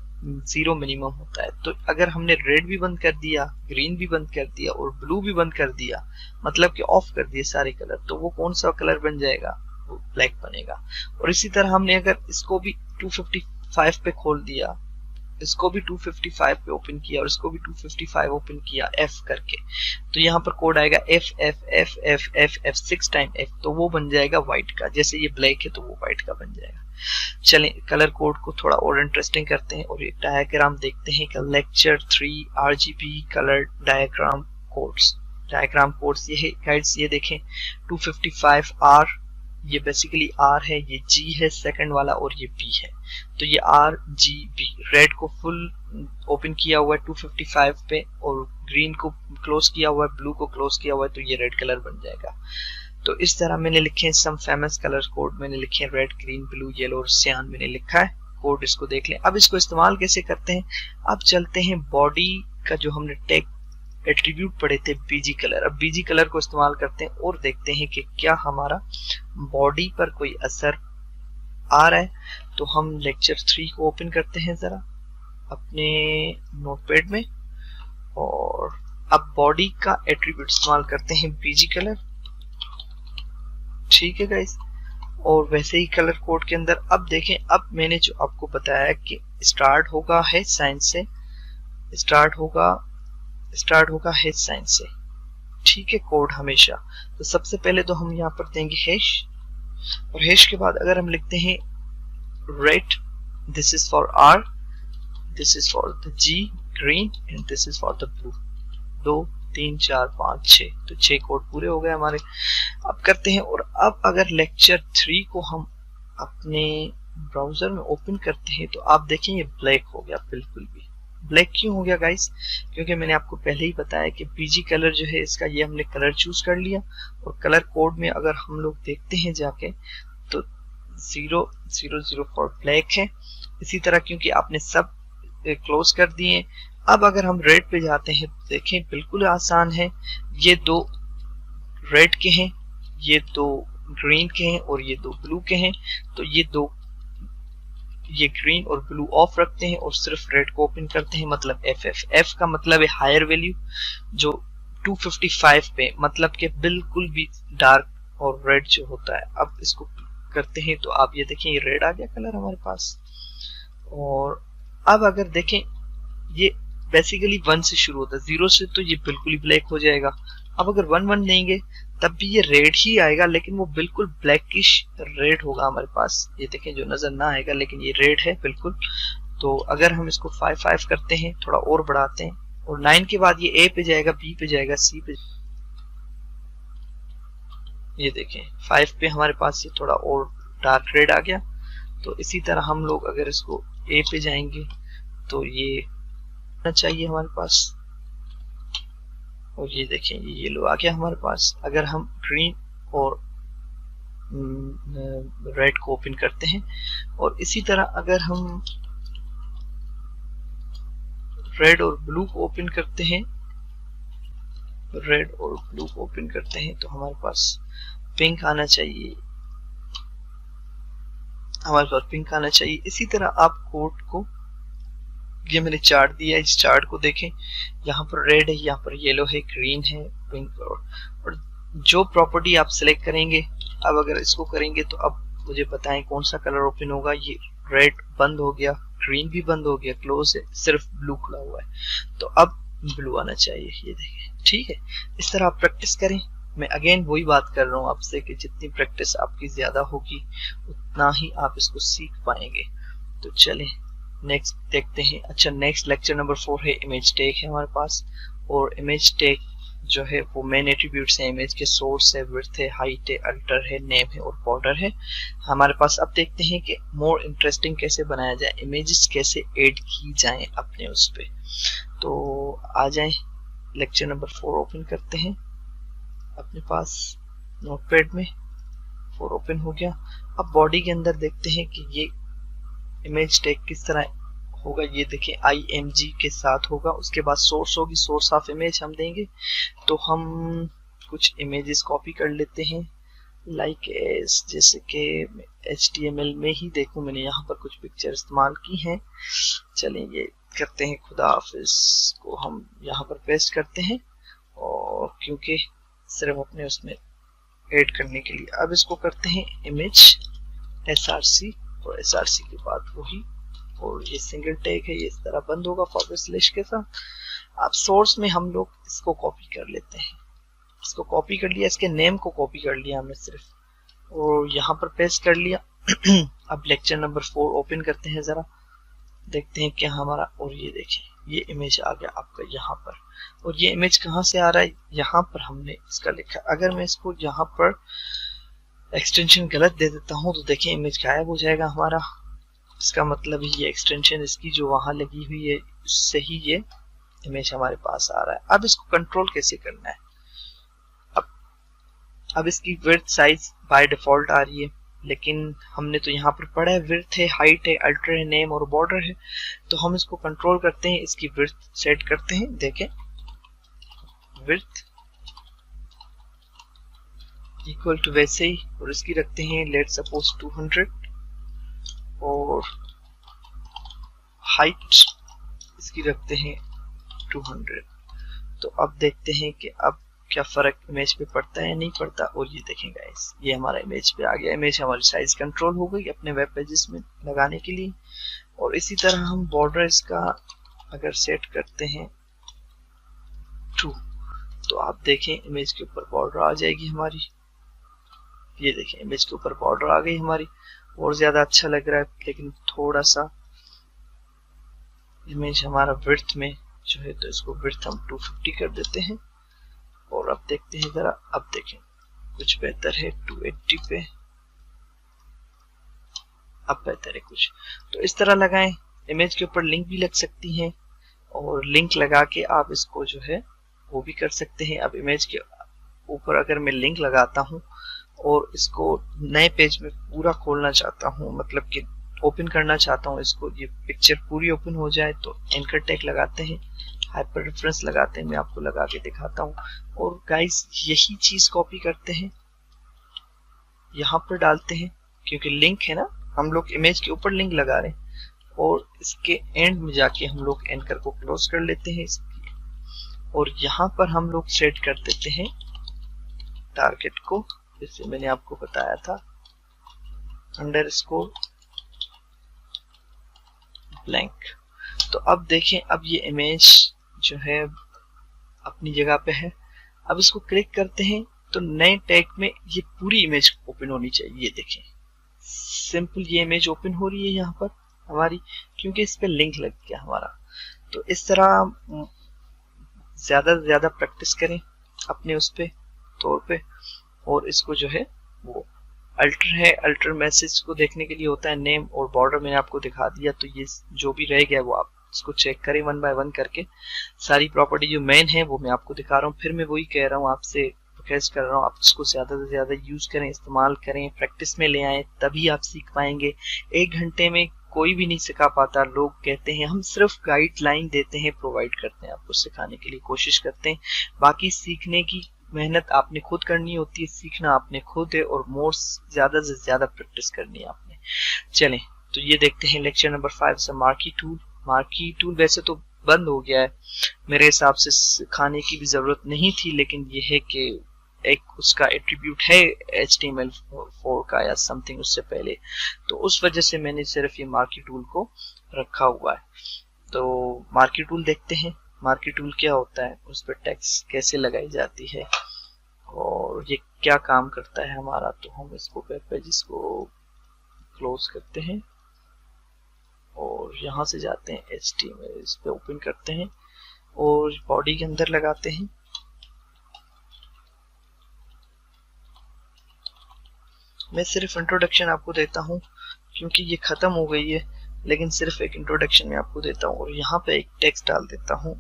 0 मिनिमम होता है, तो अगर हमने रेड भी बंद कर दिया, ग्रीन भी बंद कर दिया और ब्लू भी बंद कर दिया, मतलब कि ऑफ कर दिए सारे कलर, तो वो कौन सा कलर बन जाएगा? वो ब्लैक बनेगा। और इसी तरह हमने अगर इसको भी 255 पे खोल दिया, इसको भी 255 पे ओपन किया और इसको भी 255 ओपन किया F करके, तो यहाँ पर कोड आएगा F F F F F F 6 time F, तो वो बन जाएगा व्हाइट का। जैसे ये ब्लैक है तो वो व्हाइट का बन जाएगा। चलें कलर कोड को थोड़ा और इंटरेस्टिंग करते हैं और एक डायग्राम देखते हैं कि lecture 3 RGB colour diagram codes. Diagram codes ये है गाइड्स, ये देखें 255 R, ये बेसिकली R है, ये G है सेकंड वाला, और ये B है। तो ये RGB, रेड को फुल ओपन किया हुआ है 255 पे और ग्रीन को क्लोज किया हुआ है, ब्लू को क्लोज किया हुआ है, तो ये रेड कलर बन जाएगा। तो इस तरह मैंने लिखे हैं सम फेमस कलर कोड, मैंने लिखे हैं रेड, ग्रीन, ब्लू, येलो और सियान मैंने लिखा है कोड, इसको देख लें। अब इसको इस्तेमाल कैसे करते हैं? अब चलते हैं बॉडी का जो हमने टैग एट्रीब्यूट पढ़े थे बीजी कलर, अब बीजी कलर को इस्तेमाल करते हैं और देखते हैं कि क्या हमारा बॉडी पर कोई असर आ रहा है। तो हम लेक्चर 3 को ओपन करते हैं ज़रा अपने नोटपैड में, और अब बॉडी का एट्रीब्यूट इस्तेमाल करते हैं बीजी कलर। ठीक है गाइस, और वैसे ही कलर कोड के अंदर अब देखें, अब मैंने जो आपको बताया कि स्टार्ट होगा हेच साइन से, स्टार्ट होगा हेच साइन से। ठीक है, कोड हमेशा। तो सबसे पहले तो हम यहाँ पर देंगे हैश, और हैश के बाद अगर हम लिखते हैं red, this is for R, this is for the G green, and this is for the blue. 2 3 4 5 6, तो 6 कोड पूरे हो गए हमारे। अब करते हैं, और अब अगर लेक्चर 3 को हम अपने ब्राउजर में ओपन करते हैं तो आप देखें ये ब्लैक हो गया। बिल्कुल भी ब्लैक क्यों हो गया गाइस? क्योंकि मैंने आपको पहले ही बताया कि बीजी कलर जो है इसका, ये हमने कलर चूज कर लिया, और कलर कोड में अगर हम लोग देखते हैं जाके तो 000 फॉर ब्लैक है। इसी तरह क्योंकि आपने सब क्लोज कर दिए। अब अगर हम रेड पे जाते हैं तो देखें बिल्कुल आसान है, ये 2 रेड के हैं, ये 2 ग्रीन के हैं, और ये 2 ब्लू के हैं। तो ये ग्रीन और ब्लू ऑफ रखते हैं और सिर्फ रेड को ओपन करते हैं, मतलब एफ का मतलब है हायर वैल्यू, जो 255 पे, मतलब कि बिल्कुल भी डार्क और रेड जो होता है। अब इसको करते हैं तो आप ये देखें ये रेड आ गया कलर हमारे पास। और अब अगर देखें ये बेसिकली 1 से शुरू होता है, 0 से तो ये बिल्कुल ही ब्लैक हो जाएगा। अब अगर 1 देंगे तब भी ये रेड ही आएगा, लेकिन वो बिल्कुल ब्लैकिश रेड होगा हमारे पास। ये देखें जो नजर ना आएगा, लेकिन ये रेड है बिल्कुल। तो अगर हम इसको 5 करते हैं, थोड़ा और बढ़ाते हैं, और 9 के बाद ये ए पे जाएगा, बी पे जाएगा, सी पे। ये देखें 5 पे हमारे पास ये थोड़ा और डार्क रेड आ गया। तो इसी तरह हम लोग अगर इसको ए पे जाएंगे तो ये चाहिए हमारे पास, और ये देखें ये येलो आ गया हमारे पास। अगर हम ग्रीन और रेड को ओपन करते हैं, और इसी तरह अगर हम रेड और ब्लू को ओपन करते हैं, रेड और ब्लू को ओपन करते हैं तो हमारे पास पिंक आना चाहिए, हमारे पास पिंक आना चाहिए। इसी तरह आप कोड को, ये मैंने चार्ट दिया, इस चार्ट को देखें, यहाँ पर रेड है, यहाँ पर येलो है, ग्रीन है, पिंक, और जो प्रॉपर्टी आप सिलेक्ट करेंगे, अब अगर इसको करेंगे तो अब मुझे बताएं कौन सा कलर ओपन होगा। ये रेड बंद हो गया, ग्रीन भी बंद हो गया, क्लोज है, सिर्फ ब्लू खुला हुआ है। तो अब ब्लू आना चाहिए, ये देखें। ठीक है, इस तरह आप प्रैक्टिस करें। मैं अगेन वही बात कर रहा हूँ आपसे कि जितनी प्रैक्टिस आपकी ज्यादा होगी उतना ही आप इसको सीख पाएंगे। तो चलें नेक्स्ट देखते हैं। अच्छा, नेक्स्ट लेक्चर नंबर 4 है इमेज टैग है हमारे पास, और इमेज टैग जो है वो मेन एट्रीब्यूट्स हैं इमेज के, सोर्स है, विड्थ है, हाइट है, अल्टर है, नेम है और बॉर्डर है हमारे पास। अब देखते हैं कि मोर इंटरेस्टिंग कैसे बनाया जाए, इमेजेस कैसे ऐड की जाएं अपने उस पे। तो आ जाएं, लेक्चर नंबर 4 ओपन करते हैं अपने पास नोटपैड में। 4 ओपन हो गया। अब बॉडी के अंदर देखते हैं कि ये इमेज टैग किस तरह होगा। ये देखें img के साथ होगा, उसके बाद सोर्स होगी, सोर्स ऑफ इमेज हम देंगे। तो हम कुछ इमेजेस कॉपी कर लेते हैं, लाइक जैसे कि HTML में ही देखूं, मैंने यहाँ पर कुछ पिक्चर इस्तेमाल की हैं। चलें ये करते हैं, खुदा हाफिज को हम यहाँ पर पेस्ट करते हैं, और क्योंकि सिर्फ अपने उसमें ऐड करने के लिए। अब इसको करते हैं इमेज src, और src के बाद वही, और ये सिंगल टैग है, ये इस तरह बंद होगा फॉरवर्ड स्लैश के साथ। अब सोर्स में हम लोग इसको कॉपी कर लेते हैं, इसको कॉपी कर लिया, इसके नेम को कॉपी कर लिया हमने सिर्फ, और यहाँ पर पेस्ट कर लिया। अब लेक्चर नंबर 4 ओपन करते हैं, जरा देखते हैं क्या हमारा, और ये देखें ये इमेज आ गया आपका यहाँ पर। और ये इमेज कहाँ से आ रहा है, यहाँ पर हमने इसका लिखा। अगर मैं इसको यहाँ पर एक्सटेंशन गलत दे देता हूँ तो देखें इमेज गायब हो जाएगा हमारा। इसका मतलब ये एक्सटेंशन इसकी जो वहां लगी हुई है उससे ही ये इमेज हमारे पास आ रहा है। अब इसको कंट्रोल कैसे करना है, अब इसकी विड्थ साइज बाय डिफॉल्ट आ रही है, लेकिन हमने तो यहाँ पर पढ़ा है विड्थ है, हाइट है, अल्टर है, नेम और बॉर्डर है। तो हम इसको कंट्रोल करते हैं, इसकी विड्थ सेट करते हैं। देखें विड्थ इक्वल टू वैसे ही, और इसकी रखते हैं लेट सपोज 200, और और हाइट इसकी रखते हैं 200। तो अब देखते हैं कि अब क्या फर्क इमेज पे पड़ता है या नहीं पड़ता। और ये देखें गाइस, ये हमारा इमेज पे आ गया। इमेज हमारी साइज कंट्रोल हो गई अपने वेब पेजेस में लगाने के लिए। और इसी तरह हम बॉर्डर इसका अगर सेट करते हैं 2, तो आप देखें इमेज के ऊपर बॉर्डर आ जाएगी हमारी। ये देखें इमेज के ऊपर बॉर्डर आ गई हमारी, और ज्यादा अच्छा लग रहा है। लेकिन थोड़ा सा इमेज हमारा विड्थ में जो है, तो इसको विड्थ हम 250 कर देते हैं। और अब देखते हैं जरा, अब देखें कुछ बेहतर है 280 पे, अब बेहतर है कुछ। तो इस तरह लगाएं। इमेज के ऊपर लिंक भी लग सकती हैं, और लिंक लगा के आप इसको जो है वो भी कर सकते हैं। अब इमेज के ऊपर अगर मैं लिंक लगाता हूं और इसको नए पेज में पूरा खोलना चाहता हूं, मतलब कि ओपन करना चाहता हूं इसको, ये पिक्चर पूरी ओपन हो जाए, तो एंकर टैग लगाते हैं, हाइपर रेफरेंस लगाते हैं। मैं आपको लगा के दिखाता हूं। और गाइस यही चीज कॉपी करते हैं, यहाँ पर डालते हैं, क्योंकि लिंक है ना, हम लोग इमेज के ऊपर लिंक लगा रहे हैं। और इसके एंड में जाके हम लोग एंकर को क्लोज कर लेते हैं और यहाँ पर हम लोग सेट कर देते हैं टारगेट को, जैसे मैंने आपको बताया था, अंडरस्कोर ब्लैंक। तो अब देखें, अब ये इमेज जो है अपनी जगह पे है। अब इसको क्लिक करते हैं तो नए टैग में ये पूरी इमेज ओपन होनी चाहिए। ये देखें सिंपल, ये इमेज ओपन हो रही है यहाँ पर हमारी, क्योंकि इस पे लिंक लग गया हमारा। तो इस तरह ज्यादा से ज्यादा प्रैक्टिस करें अपने उस पे तौर पे। और इसको जो है वो अल्टर है, अल्टर मैसेज को देखने के लिए होता है नेम और बॉर्डर, मैंने आपको दिखा दिया। तो ये जो भी रह गया वो आप इसको चेक करें वन बाय वन करके। सारी प्रॉपर्टी जो मेन है वो मैं आपको दिखा रहा हूँ। फिर मैं वही कह रहा हूँ, आपसे रिक्वेस्ट कर रहा हूँ, आप इसको ज्यादा से ज्यादा यूज करें, इस्तेमाल करें, प्रैक्टिस में ले आए, तभी आप सीख पाएंगे। 1 घंटे में कोई भी नहीं सिखा पाता। लोग कहते हैं हम सिर्फ गाइडलाइन देते हैं, प्रोवाइड करते हैं, आपको सिखाने के लिए कोशिश करते हैं। बाकी सीखने की मेहनत आपने खुद करनी होती है, सीखना आपने खुद है, और मोर ज्यादा से ज्यादा प्रैक्टिस करनी है आपने। चलें तो ये देखते हैं लेक्चर नंबर 5 से मार्की टूल। मार्की टूल वैसे तो बंद हो गया है, मेरे हिसाब से सिखाने की भी जरूरत नहीं थी, लेकिन ये है कि एक उसका एट्रीब्यूट है HTML4 का या समथिंग उससे पहले, तो उस वजह से मैंने सिर्फ ये मार्की टूल को रखा हुआ है। तो मार्की टूल देखते हैं, मार्की टूल क्या होता है, उस पर टेक्स्ट कैसे लगाई जाती है और ये क्या काम करता है हमारा। तो हम इसको वेब पेजेस को क्लोज करते हैं और यहाँ से जाते हैं HTML, इस पे ओपन करते हैं और बॉडी के अंदर लगाते हैं। मैं सिर्फ इंट्रोडक्शन आपको देता हूँ क्योंकि ये खत्म हो गई है, लेकिन सिर्फ एक इंट्रोडक्शन में आपको देता हूँ। और यहाँ पे एक टेक्स्ट डाल देता हूँ,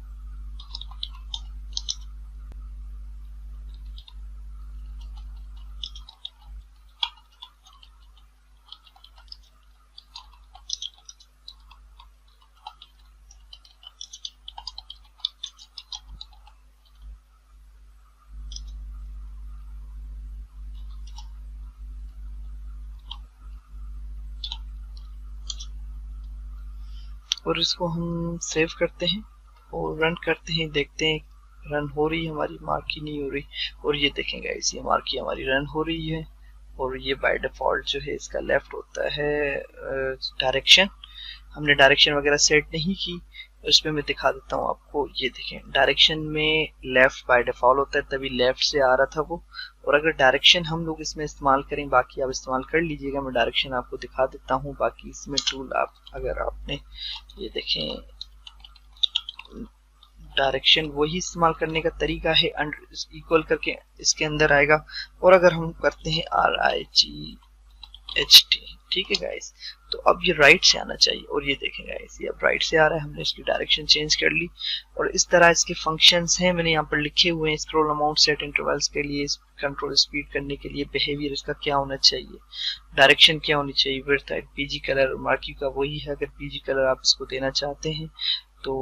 और इसको हम सेव करते हैं और रन करते हैं। देखते हैं रन हो रही है हमारी, मार्की नहीं हो रही। और ये देखेंगे इसी मार्की हमारी रन हो रही है। और ये बाय डिफॉल्ट जो है इसका लेफ्ट होता है डायरेक्शन। हमने डायरेक्शन वगैरह सेट नहीं की, उसमें मैं दिखा देता हूँ आपको। ये देखें डायरेक्शन में लेफ्ट बाय डिफॉल्ट होता है, तभी लेफ्ट से आ रहा था वो। और अगर डायरेक्शन हम लोग इसमें इस्तेमाल करें, बाकी आप इस्तेमाल कर लीजिएगा, मैं डायरेक्शन आपको दिखा देता हूँ। बाकी इसमें टूल आप अगर आपने ये देखें डायरेक्शन वही इस्तेमाल करने का तरीका है, इक्वल करके इसके अंदर आएगा। और अगर हम करते हैं RIGHT, ठीक है गाइस, तो अब ये राइट से आना चाहिए। और ये देखें गाइस ये अब राइट से आ रहा है, हमने इसकी डायरेक्शन चेंज कर ली। और इस तरह इसके फंक्शंस हैं, मैंने यहाँ पर लिखे हुए हैं। स्क्रॉल अमाउंट, सेट इंटरवल्स के लिए, कंट्रोल स्पीड करने के लिए, बिहेवियर इसका क्या होना चाहिए, डायरेक्शन क्या होनी चाहिए, विड्थ, PG कलर, और मार्की का वही है। अगर PG कलर आप इसको देना चाहते हैं तो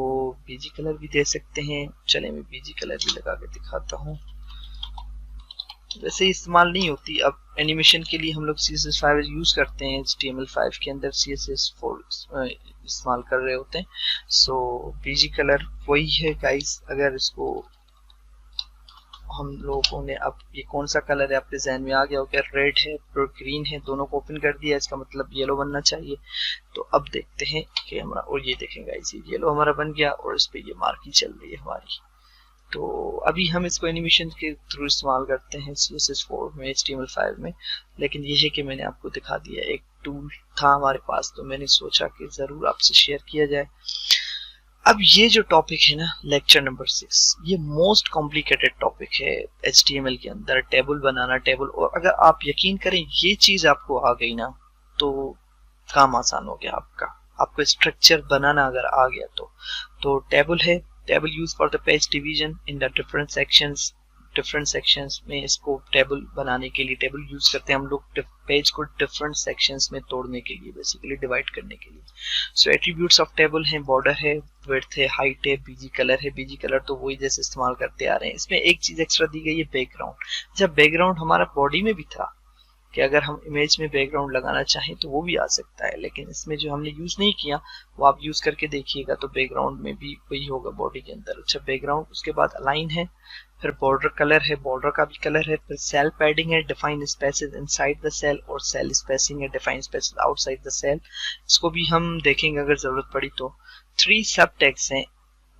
PG कलर भी दे सकते हैं। चले मैं PG कलर भी लगा के दिखाता हूँ। वैसे इस्तेमाल नहीं होती, अब एनिमेशन के लिए हम लोग CSS5 यूज करते हैं, HTML5 के अंदर CSS4 इस्तेमाल कर रहे होते हैं। सो बीजी कलर वही है गाइस। अगर इसको हम लोगों ने, अब ये कौन सा कलर है आपके जहन में आ गया हो क्या? रेड है और ग्रीन है, दोनों को ओपन कर दिया, इसका मतलब येलो बनना चाहिए। तो अब देखते हैं कि हमारा, और ये देखें गाइस, ये येलो हमारा बन गया और इस पे ये मार्किंग चल रही है हमारी। तो अभी हम इसको एनिमेशन के थ्रू इस्तेमाल करते हैं CSS4 में, HTML5 में। लेकिन ये है कि मैंने आपको दिखा दिया, एक टूल था हमारे पास तो मैंने सोचा कि ज़रूर आपसे शेयर किया जाए। अब ये जो टॉपिक है ना, लेक्चर नंबर 6, ये मोस्ट कॉम्प्लिकेटेड टॉपिक है HTML के अंदर, टेबल बनाना, टेबल। और अगर आप यकीन करें ये चीज़ आपको आ गई ना तो काम आसान हो गया आपका। आपको स्ट्रक्चर बनाना अगर आ गया तो टेबल है, table use for the page division in the different sections में इसको टेबल बनाने के लिए टेबल यूज करते हैं हम लोग, पेज को डिफरेंट सेक्शंस में तोड़ने के लिए, बेसिकली डिवाइड करने के लिए। सो एट्रीब्यूट्स ऑफ टेबल हैं, बॉर्डर है, विड्थ है, हाइट है, बीजी कलर है। बीजी कलर तो वही जैसे इस्तेमाल करते आ रहे हैं। इसमें एक चीज एक्स्ट्रा दी गई है, बैकग्राउंड। जब बैकग्राउंड हमारा बॉडी में भी था कि अगर हम इमेज में बैकग्राउंड लगाना चाहें तो वो भी आ सकता है, लेकिन इसमें जो हमने यूज नहीं किया वो आप यूज करके देखिएगा तो बैकग्राउंड में भी वही होगा बॉडी के अंदर। अच्छा, बैकग्राउंड, उसके बाद अलाइन है, फिर बॉर्डर कलर है, बॉर्डर का भी कलर है, फिर सेल पैडिंग है, define spaces inside the cell, और सेल स्पेसिंग है, define spaces outside the cell. इसको भी हम देखेंगे अगर जरूरत पड़ी तो। 3 सब टैग्स हैं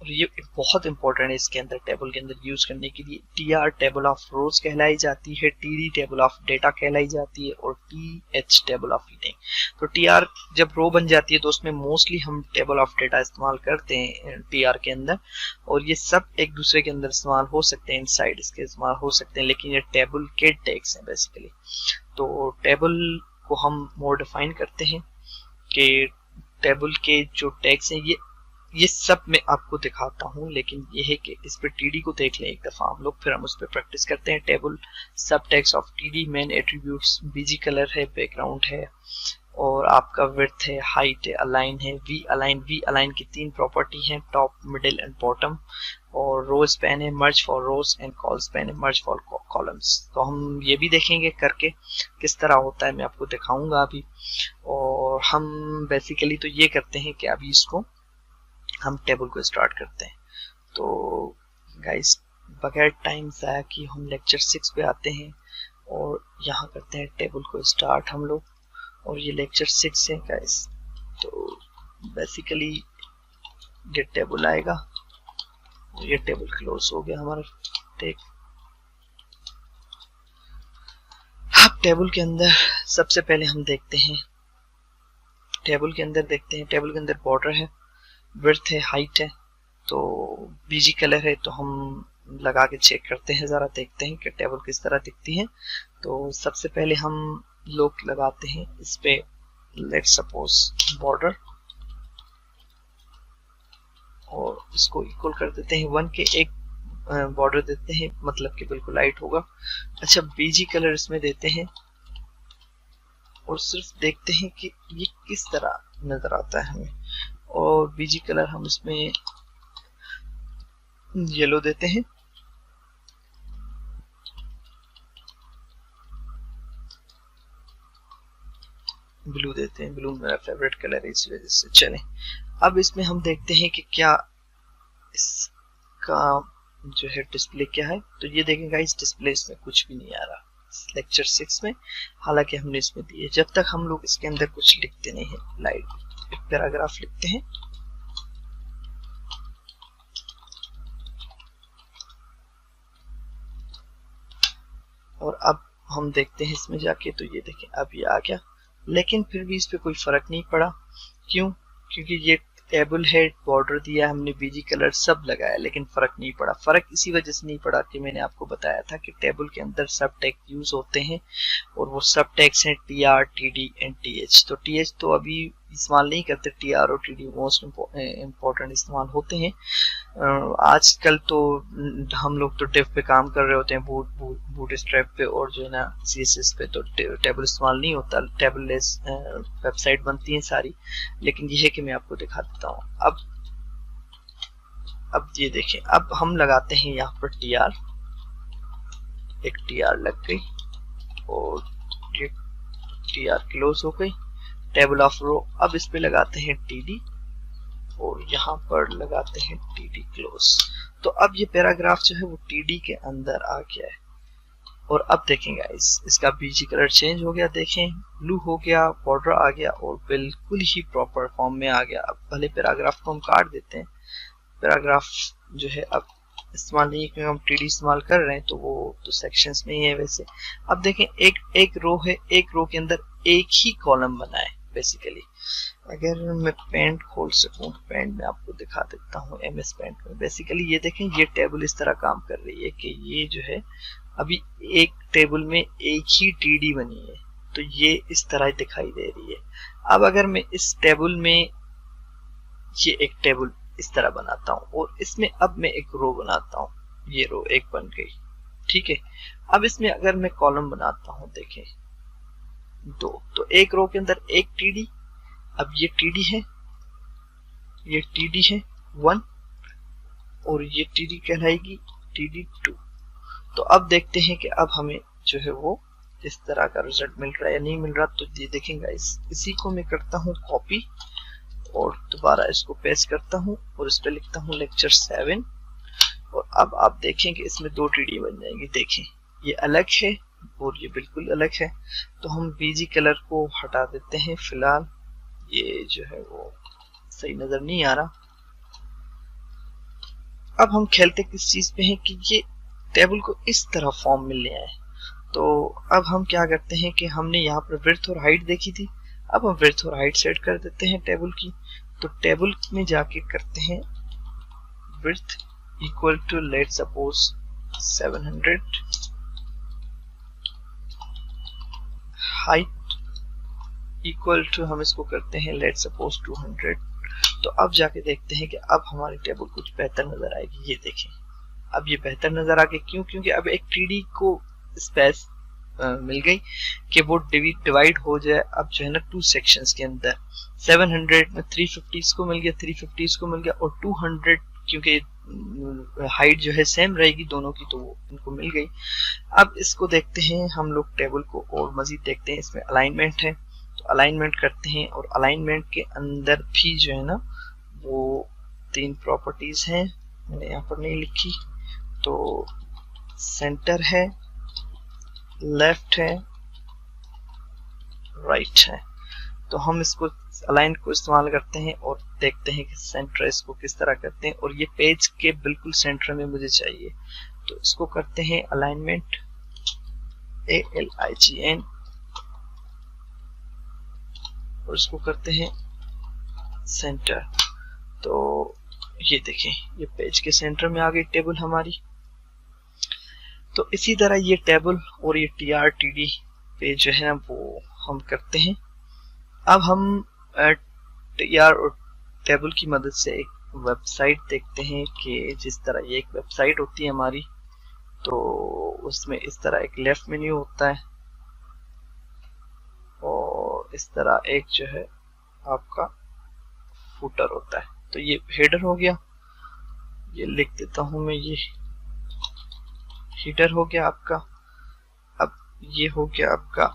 और ये बहुत इंपॉर्टेंट है इसके अंदर, टेबल के अंदर यूज करने के लिए। TR टेबल ऑफ रोज कहलाई जाती है, TD टेबल ऑफ डेटा कहलाई जाती है, और TH टेबल ऑफ हीडिंग। तो TR जब रो बन जाती है तो उसमें मोस्टली हम टेबल ऑफ डेटा इस्तेमाल करते हैं TR के अंदर, और ये सब एक दूसरे के अंदर इस्तेमाल हो सकते हैं, इनसाइड इसके इस्तेमाल हो सकते हैं, लेकिन ये टेबल के टैग्स हैं बेसिकली। तो टेबल को हम मोर डिफाइन करते हैं कि टेबल के जो टैग्स हैं ये सब मैं आपको दिखाता हूँ, लेकिन ये है कि इस पे TD को देख लें एक दफा हम लोग, फिर हम उस पर प्रैक्टिस करते हैं। टेबल सब tags of TD, main attributes, BG colour है, बैकग्राउंड है, और आपका विड्थ है, हाइट है, अलाइन है, वी अलाइन की 3 प्रॉपर्टी हैं, टॉप, मिडिल एंड बॉटम, और रो स्पैन है, merge for rows, and col span है, मर्ज फॉर कॉलम्स। तो हम ये भी देखेंगे करके किस तरह होता है, मैं आपको दिखाऊंगा अभी। और हम बेसिकली तो ये करते हैं कि अभी इसको हम टेबल को स्टार्ट करते हैं। तो गाइस, बगैर टाइम ज़ाया कि हम लेक्चर 6 पे आते हैं और यहाँ करते हैं टेबल को स्टार्ट हम लोग, और ये लेक्चर 6 है गाइस। तो बेसिकली ये टेबल आएगा, ये टेबल क्लोज हो गया हमारा टेक। अब टेबल के अंदर सबसे पहले हम देखते हैं, टेबल के अंदर बॉर्डर है, विड्थ है, हाइट है, तो बीजी कलर है, तो हम लगा के चेक करते हैं, ज़रा देखते हैं कि टेबल किस तरह दिखती है। तो सबसे पहले हम लोग लगाते हैं इस पे, लेट्स सपोज बॉर्डर, और इसको इक्वल कर देते हैं 1 के, एक बॉर्डर देते हैं, मतलब कि बिल्कुल लाइट होगा। अच्छा, बीजी कलर इसमें देते हैं और सिर्फ देखते हैं कि ये किस तरह नजर आता है हमें, और बीजी कलर हम इसमें येलो देते हैं, ब्लू देते हैं, ब्लू मेरा फेवरेट कलर है इस वजह से। चलें, अब इसमें हम देखते हैं कि क्या इसका जो है डिस्प्ले क्या है। तो ये देखेंगे इस डिस्प्ले इसमें कुछ भी नहीं आ रहा लेक्चर 6 में, हालांकि हमने इसमें दिए। जब तक हम लोग इसके अंदर कुछ लिखते नहीं है, लाइट एक पैराग्राफ लिखते हैं, और अब हम देखते हैं इसमें जाके, तो ये देखें अब ये आ गया, लेकिन फिर भी इस पे कोई फर्क नहीं पड़ा। क्यों? क्योंकि ये टेबल है, बॉर्डर दिया हमने, बीजी कलर सब लगाया, लेकिन फर्क नहीं पड़ा। फर्क इसी वजह से नहीं पड़ा कि मैंने आपको बताया था कि टेबल के अंदर सब टैग यूज होते हैं, और वो सब टैग्स हैं TR, TD एंड TH। तो TH तो अभी इस्तेमाल नहीं करते, TR और TD मोस्ट इम्पोर्टेंट इस्तेमाल होते हैं। आजकल तो हम लोग तो टेब पे काम कर रहे होते हैं, बूट स्ट्रैप पे, और जो है ना CSS पे, तो टेबल इस्तेमाल नहीं होता, टेबल लेस वेबसाइट बनती है सारी। लेकिन ये है कि मैं आपको दिखा देता हूँ। अब ये देखें, अब हम लगाते हैं यहाँ पर TR, एक TR लग गई, और tr क्लोज हो गई, टेबल ऑफ रो। अब इस पे लगाते हैं td और यहाँ पर लगाते हैं td क्लोज। तो अब ये पैराग्राफ जो है वो td के अंदर आ गया है। और अब देखें गाइस, इसका बीजी कलर चेंज हो गया, देखें ब्लू हो गया, बॉर्डर आ गया और बिल्कुल ही प्रॉपर फॉर्म में आ गया। अब पहले पैराग्राफ को हम काट देते हैं। पैराग्राफ जो है अब इस्तेमाल नहीं, क्योंकि हम टीडी इस्तेमाल कर रहे हैं, तो वो तो सेक्शंस में ही है वैसे। अब देखें एक रो है, एक रो के अंदर एक ही कॉलम बना है बेसिकली। अगर मैं पेंट खोल सकूं, पेंट में आपको दिखा देता हूं, एमएस पेंट में बेसिकली ये देखें, ये टेबल इस तरह काम कर रही है कि ये जो है अभी एक टेबल में एक ही टीडी बनी है, तो ये इस तरह दिखाई दे रही है। अब अगर मैं इस टेबल में ये एक टेबल इस तरह बनाता हूं और इसमें अब मैं एक रो बनाता हूं, ये रो एक बन गई, ठीक है। अब इसमें अगर मैं कॉलम बनाता हूं, देखें दो, तो एक रो के अंदर एक टीडी, अब ये टीडी है, ये टीडी है 1 और ये टीडी कहलाएगी टीडी 2। तो अब देखते हैं कि अब हमें जो है वो इस तरह का रिजल्ट मिल रहा है या नहीं मिल रहा। तो ये देखेंगे इसी को मैं करता हूँ कॉपी और दोबारा इसको पेस्ट करता हूँ और इस पे लिखता हूँ लेक्चर 7। और अब आप देखें कि इसमें 2 टीडी बन जाएंगी। देखें ये अलग है और ये बिल्कुल अलग है। तो हम बीजी कलर को हटा देते हैं फिलहाल, ये जो है वो सही नजर नहीं आ रहा। अब हम खेलते किस चीज पे हैं कि ये टेबल को इस तरह फॉर्म में ले आए। तो अब हम क्या करते हैं कि हमने यहाँ पर विड्थ और हाइट देखी थी, अब हम विड्थ और हाइट सेट कर देते हैं टेबल की। तो टेबल में जाके करते हैं width equal to let suppose 700, height equal to हम इसको करते हैं लेट सपोज 200। तो अब जाके देखते हैं कि अब हमारी टेबल कुछ बेहतर नजर आएगी। ये देखें अब ये बेहतर नजर आ गई, क्यों? क्योंकि अब एक टीडी को स्पेस मिल गई कि वो डिवाइड हो जाए अब जो है ना 2 सेक्शंस के अंदर। 700 में 350 को मिल गया, 350 को मिल गया और 200 क्योंकि हाइट जो है सेम रहेगी दोनों की, तो वो इनको मिल गई। अब इसको देखते हैं हम लोग टेबल को और मजीद देखते हैं। इसमें अलाइनमेंट है, तो अलाइनमेंट करते हैं और अलाइनमेंट के अंदर भी जो है ना वो 3 प्रॉपर्टीज हैं, मैंने यहाँ पर नहीं लिखी। तो सेंटर है, लेफ्ट है, राइट है। तो हम इसको अलाइन को इस्तेमाल करते हैं और देखते हैं कि सेंटर इसको किस तरह करते हैं। और ये पेज के बिल्कुल सेंटर में मुझे चाहिए, तो इसको करते हैं अलाइनमेंट ALIGN और इसको करते हैं सेंटर। तो ये देखें ये पेज के सेंटर में आ गई टेबल हमारी। तो इसी तरह ये टेबल और ये TRTD पे जो है वो हम करते हैं। अब हम TR और टेबल की मदद से एक वेबसाइट देखते हैं कि जिस तरह ये एक वेबसाइट होती है हमारी, तो उसमें इस तरह एक लेफ्ट मेन्यू होता है और इस तरह एक जो है आपका फुटर होता है। तो ये हेडर हो गया, ये लिख देता हूं मैं, ये हेडर हो गया आपका। अब ये हो गया आपका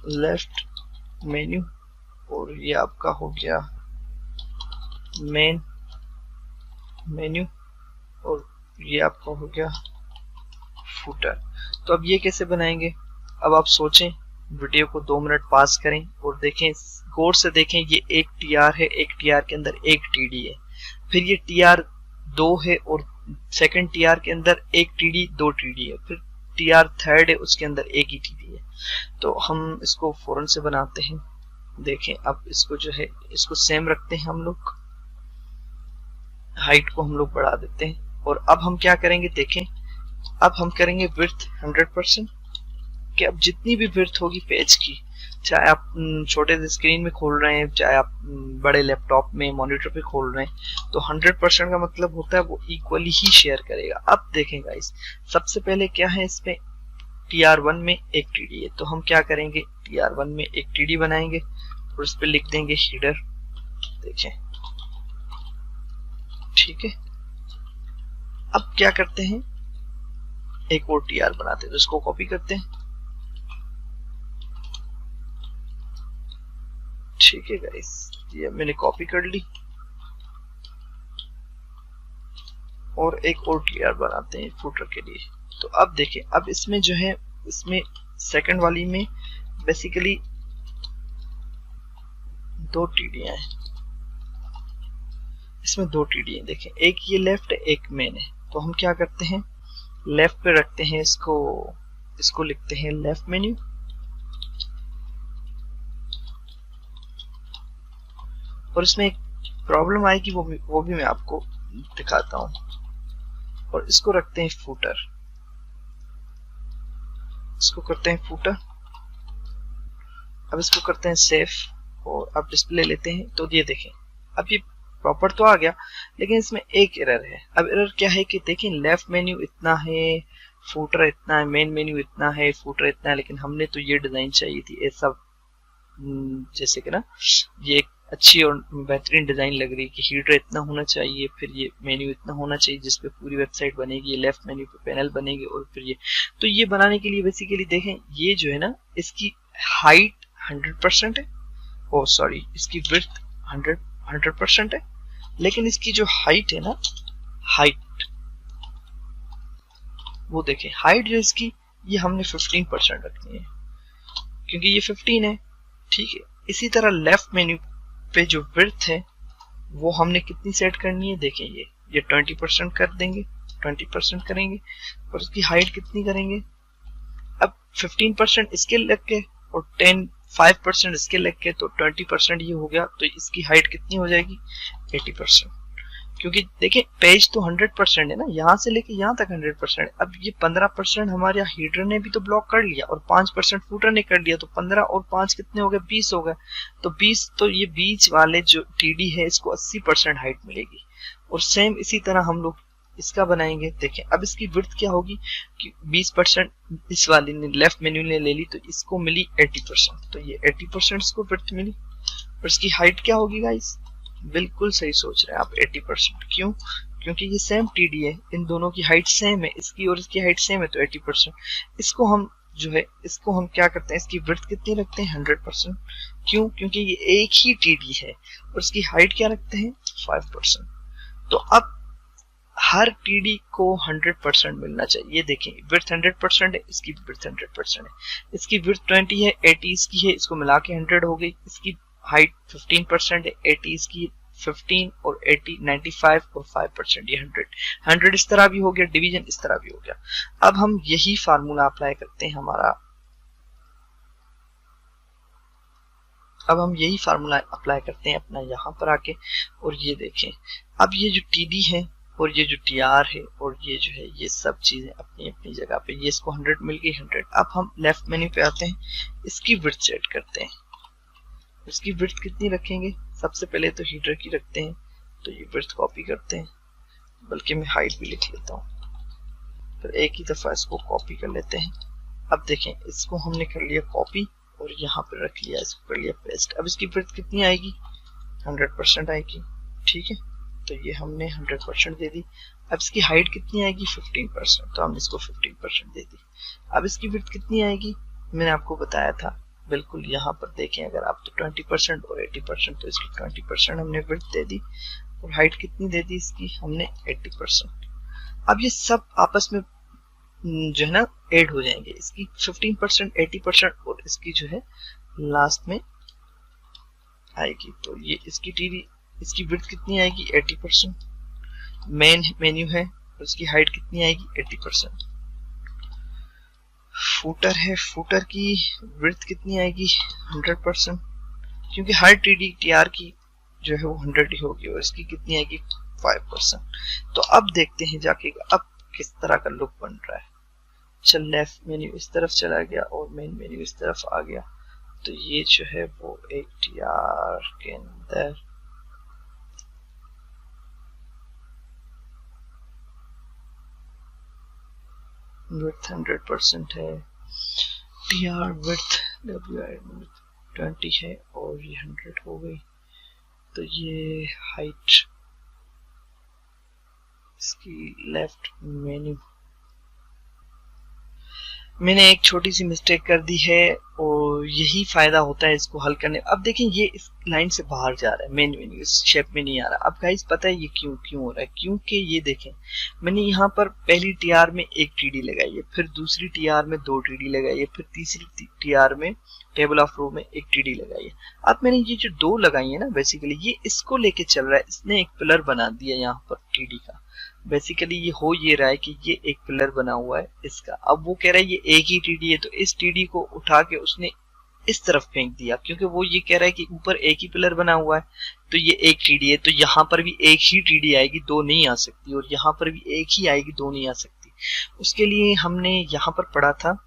लेफ्ट मेन्यू और ये आपका हो गया मेन मेन्यू और ये आपका हो गया फुटर। तो अब ये कैसे बनाएंगे? अब आप सोचें, वीडियो को 2 मिनट पास करें और देखें, गौर से देखें। ये एक TR है, एक TR के अंदर एक TD है, फिर ये TR 2 है और सेकंड TR के अंदर एक TD 2 TD है, फिर TR थर्ड है उसके अंदर एक ही TD है। तो हम इसको फौरन से बनाते हैं। देखें अब इसको जो है इसको सेम रखते हैं हम लोग, हाइट को हम लोग बढ़ा देते हैं। और अब हम क्या करेंगे, देखें अब हम करेंगे विड्थ 100%, कि अब जितनी भी विड्थ होगी पेज की, चाहे आप छोटे से स्क्रीन में खोल रहे हैं, चाहे आप बड़े लैपटॉप में मॉनिटर पे खोल रहे हैं, तो 100% का मतलब होता है वो इक्वली ही शेयर करेगा। अब देखें गाइस, सबसे पहले क्या है, इसमें TR1 में एक TD है, तो हम क्या करेंगे, TR1 में एक TD बनाएंगे और इस पे लिख देंगे हेडर। देखें ठीक है। अब क्या करते हैं, एक और TR बनाते हैं, तो इसको कॉपी करते हैं ठीक है गाइस, ये मैंने कॉपी कर ली और एक और टीआर बनाते हैं फुटर के लिए। तो अब देखें, अब इसमें जो है, इसमें सेकंड वाली में बेसिकली दो टीडियां हैं, इसमें दो टीडियां देखें, एक ये लेफ्ट है एक मेन है। तो हम क्या करते हैं, लेफ्ट पे रखते हैं इसको लिखते हैं लेफ्ट मेन्यू, और इसमें एक प्रॉब्लम आएगी वो भी मैं आपको दिखाता हूं। और इसको रखते हैं फुटर, इसको करते हैं फुटर। अब इसको करते हैं सेव और अब डिस्प्ले लेते हैं। तो ये देखें, अब ये प्रॉपर तो आ गया, लेकिन इसमें एक एरर है। अब एरर क्या है कि देखें, लेफ्ट मेन्यू इतना है, फुटर इतना है, मेन मेन्यू इतना है, फुटर इतना है, लेकिन हमने तो ये डिजाइन चाहिए थी ऐसा, जैसे कि ना ये एक अच्छी और बेहतरीन डिजाइन लग रही है कि हीडर इतना होना चाहिए, फिर ये मेन्यू इतना होना चाहिए जिसपे पूरी वेबसाइट बनेगी, ये लेफ्ट मेन्यू पे पैनल बनेगी, और फिर ये। तो ये बनाने के लिए बेसिकली देखें, ये जो है ना, इसकी हाइट 100% है, ओ सॉरी, इसकी विड्थ 100% है, लेकिन इसकी जो हाइट है ना, हाइट वो देखें, हाइट जो इसकी, ये हमने 15% रखनी है क्योंकि ये 15 है, ठीक है। इसी तरह लेफ्ट मेन्यू पे जो विड्थ है वो हमने कितनी सेट करनी है, देखें ये 20% कर देंगे, 20% करेंगे, और इसकी हाइट कितनी करेंगे, अब 15% इसके लग के और 5% इसके लग के, तो 20% ये हो गया, तो इसकी हाइट कितनी हो जाएगी, 80%। क्योंकि देखिए पेज तो 100% है ना, यहाँ से लेके यहाँ तक 100%। अब ये 15% हमारे हीडर ने भी तो ब्लॉक कर लिया और 5% फुटर ने कर लिया, तो 15 और 5 कितने हो गए, 20 हो गए। तो 20, तो ये बीच वाले जो टीडी है इसको 80% हाइट मिलेगी। और सेम इसी तरह हम लोग इसका बनाएंगे। देखें, अब इसकी विड्थ क्या होगी कि 20% इस वाली ने लेफ्ट मेन्यू ने ले ली, तो इसको मिली 80%, तो ये 80% इसको विड्थ मिली। और इसकी हाइट क्या होगी गाइस, बिल्कुल सही सोच रहे हैं आप, 80%। क्यों, क्योंकि ये सेम टीडी है, इन दोनों की हाइट सेम है, इसकी और इसकी हाइट सेम है, तो 80%। इसको हम जो है, इसको हम क्या करते हैं, इसकी विड्थ कितनी रखते हैं, 100%। क्यों, क्योंकि ये एक ही टीडी है, और इसकी हाइट क्या रखते हैं, 5%। तो अब हर टीडी को 100% मिलना चाहिए। ये देखें, विड्थ 100% है, इसकी विड्थ 100% है, इसकी विड्थ 20 है, 80 इसकी है, इसको मिला के 100 हो गई। इसकी हाइट 15% है, 80 इसकी 15 और 80 95 और 5% ये 100 इस तरह भी हो गया, डिवीजन इस तरह भी हो गया। अब हम यही फार्मूला अप्लाई करते हैं अब हम यही फार्मूला अप्लाई करते हैं अपना यहाँ पर आके। और ये देखें, अब ये जो टीडी है और ये जो टीआर है और ये जो है, ये सब चीजें अपनी अपनी जगह पे, ये इसको 100 मिल गई 100। अब हम लेफ्ट मेन्यू पे आते हैं, इसकी विड्थ सेट करते हैं। इसकी विड्थ कितनी रखेंगे, सबसे पहले तो हीडर की रखते हैं, तो ये विड्थ कॉपी करते हैं, बल्कि मैं हाइट भी लिख लेता हूँ, फिर एक ही दफा इसको कॉपी कर लेते हैं। अब देखें, इसको हमने कर लिया कॉपी और यहाँ पर रख लिया, इसको कर लिया पेस्ट। अब इसकी विड्थ कितनी आएगी, 100% आएगी, ठीक है। तो ये हमने 100% दे दी। अब इसकी हाइट कितनी आएगी, 15%, तो हमने इसको 15% दे दी। अब इसकी विड्थ कितनी आएगी, मैंने आपको बताया था, बिल्कुल यहाँ पर देखें, अगर आप तो 20% और 80%, तो इसकी 20% हमने विड्थ दे दी, और हाइट कितनी दे दी इसकी, हमने 80%। अब ये सब आपस में जो है ना ऐड हो जाएंगे, इसकी 15%, 80% और इसकी जो है लास्ट में आएगी। तो ये इसकी टीडी, इसकी विड्थ कितनी आएगी, 80%। मेन मेन्यू है, उसकी हाइट कितनी आएगी, 80%। फुटर है, फुटर की विड्थ कितनी आएगी, 100%, क्योंकि हर टीडी टीआर की जो है वो 100 ही होगी, और इसकी कितनी आएगी, 5%। तो अब देखते हैं जाके अब किस तरह का लुक बन रहा है। चल, लेफ्ट मेन्यू इस तरफ चला गया और मेन मेन्यू इस तरफ आ गया, तो ये जो है वो एक टीआर के अंदर विड्थ 100% है, टीआर विड्थ WI 20 है, और ये 100 हो गई। तो ये हाइट इसकी लेफ्ट मेन्यू मैंने एक छोटी सी मिस्टेक कर दी है और यही फायदा होता है इसको हल करने। अब देखें ये इस लाइन से बाहर जा रहा है, मेन मेन्यू इस शेप में नहीं आ रहा। अब गाइस पता है ये क्यों क्यों हो रहा है? क्योंकि ये देखें मैंने यहाँ पर पहली टीआर में एक टीडी लगाई है, फिर दूसरी टीआर में 2 टीडी लगाई है, फिर तीसरी टीआर में टेबल ऑफ रो में एक टीडी लगाई है। अब मैंने ये जो 2 लगाई है ना, बेसिकली ये इसको लेके चल रहा है, इसने एक पिलर बना दिया यहाँ पर टीडी का। बेसिकली ये हो ये रहा है कि ये एक पिलर बना हुआ है इसका। अब वो कह रहा है ये एक ही टीडी है, तो इस टीडी को उठा के उसने इस तरफ फेंक दिया, क्योंकि वो ये कह रहा है कि ऊपर एक ही पिलर बना हुआ है तो ये एक टीडी है, तो यहाँ पर भी एक ही टीडी आएगी, 2 नहीं आ सकती, और यहाँ पर भी एक ही आएगी, 2 नहीं आ सकती। उसके लिए हमने यहाँ पर पढ़ा था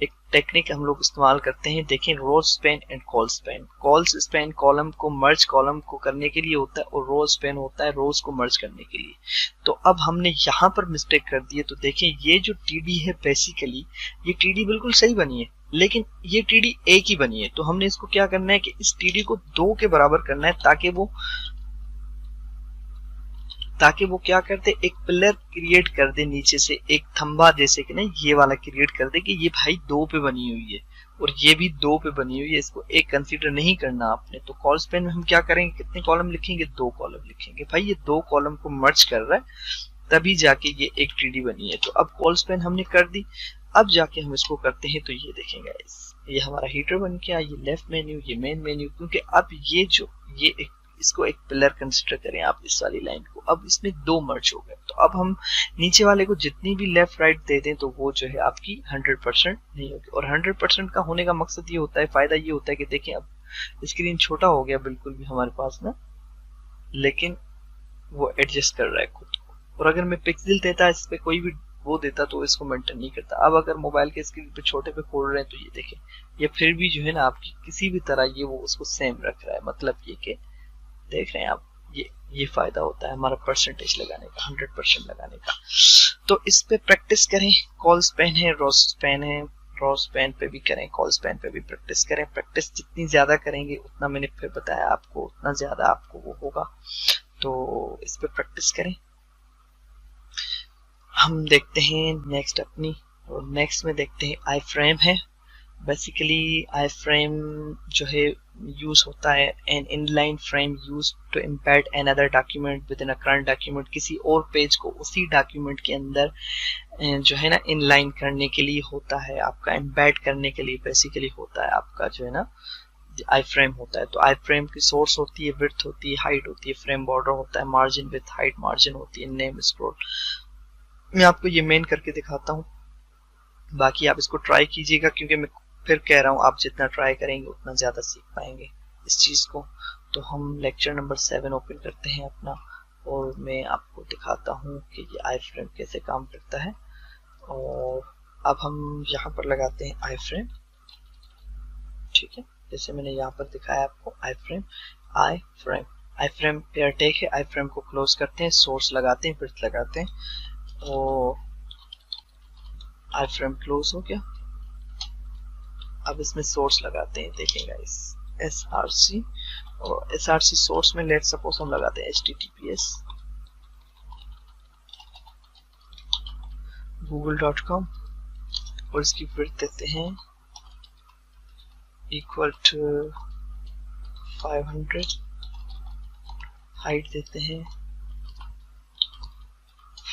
एक टेक्निक हम लोग इस्तेमाल करते हैं, देखें row span and col span. Col span column को मर्ज कॉलम को करने के लिए होता है, और रो स्पैन होता है रोज को मर्ज करने के लिए। तो अब हमने यहाँ पर मिस्टेक कर दी है। तो देखें ये जो टीडी है बेसिकली ये टीडी बिल्कुल सही बनी है, लेकिन ये टीडी एक ही बनी है। तो हमने इसको क्या करना है कि इस टीडी को 2 के बराबर करना है, ताकि वो क्या करते एक पिलर क्रिएट कर दे नीचे से, एक थंबा जैसे कि ना ये वाला क्रिएट कर दे कि ये भाई 2 पे बनी हुई है और ये भी 2 पे बनी हुई है, इसको एक कंसीडर नहीं करना आपने। तो कॉल स्पैन में हम क्या करेंगे, कितने कॉलम लिखेंगे, 2 कॉलम लिखेंगे। भाई ये 2 कॉलम को मर्ज कर रहा है तभी जाके ये एक टीडी बनी है। तो अब कॉल स्पैन हमने कर दी, अब जाके हम इसको करते हैं। तो ये देखेंगे ये हमारा हीटर बन गया, ये लेफ्ट मेन्यू, ये मेन मेन्यू। क्योंकि अब ये एक इसको एक पिलर कंसिडर करें आप इस वाली लाइन को, अब इसमें 2 मर्ज हो गए। तो अब हम नीचे वाले को जितनी भी लेफ्ट राइट दे दें तो वो जो है आपकी 100% नहीं होगी। और 100% का होने का मकसद ये होता है, फायदा ये होता है कि देखें अब स्क्रीन छोटा हो गया बिल्कुल भी हमारे पास ना, लेकिन वो एडजस्ट कर रहा है खुद को। और अगर मैं पिक्सल देता इस पे कोई भी वो देता तो इसको मेंटेन नहीं करता। अब अगर मोबाइल के स्क्रीन पे छोटे पे खोल रहे हैं तो ये देखें ये फिर भी जो है ना आपकी किसी भी तरह ये वो उसको सेम रख रहा है। मतलब ये कि देख रहे हैं आप, ये फायदा होता है हमारा परसेंटेज लगाने का, 100% लगाने का। तो इस पे प्रैक्टिस करें। कॉल स्पैन है, रो स्पैन है, रो स्पैन पे भी करें, कॉल स्पैन पे भी प्रैक्टिस करें। प्रैक्टिस जितनी ज्यादा करेंगे उतना मैंने फिर बताया आपको उतना ज्यादा आपको वो होगा। तो इस पे प्रैक्टिस करें। हम देखते हैं नेक्स्ट अपनी, और नेक्स्ट में देखते हैं आई फ्रेम है। बेसिकली आई फ्रेम जो है यूज होता है an inline frame use to embed another document within a current document. किसी और पेज को उसी डॉक्यूमेंट के अंदर जो है ना इनलाइन करने के लिए होता है, आपका एम्बेड करने के लिए बेसिकली होता है आपका जो है ना आई फ्रेम होता है। तो आई फ्रेम की सोर्स होती है, विड्थ होती है, हाइट होती है, फ्रेम बॉर्डर होता है, मार्जिन विथ हाइट मार्जिन होती है, नेम स्क्रोल। मैं आपको ये मेन करके दिखाता हूँ, बाकी आप इसको ट्राई कीजिएगा, क्योंकि मैं फिर कह रहा हूँ आप जितना ट्राई करेंगे उतना ज्यादा सीख पाएंगे इस चीज को। तो हम लेक्चर नंबर 7 ओपन करते हैं अपना, और मैं आपको दिखाता हूँ कि ये आई फ्रेम कैसे काम करता है। और अब हम यहाँ पर लगाते हैं आई फ्रेम, ठीक है, जैसे मैंने यहाँ पर दिखाया आपको आई फ्रेम। आई फ्रेम पेयर टेक है, आई फ्रेम को क्लोज करते हैं, सोर्स लगाते हैं, विड्थ लगाते हैं, और आई फ्रेम क्लोज हो गया। अब इसमें सोर्स लगाते हैं, देखें गाइस src, और src सोर्स में लेट सपोज हम लगाते हैं https google.com, और इसकी विड्थ देते हैं इक्वल टू 500, हाइट देते हैं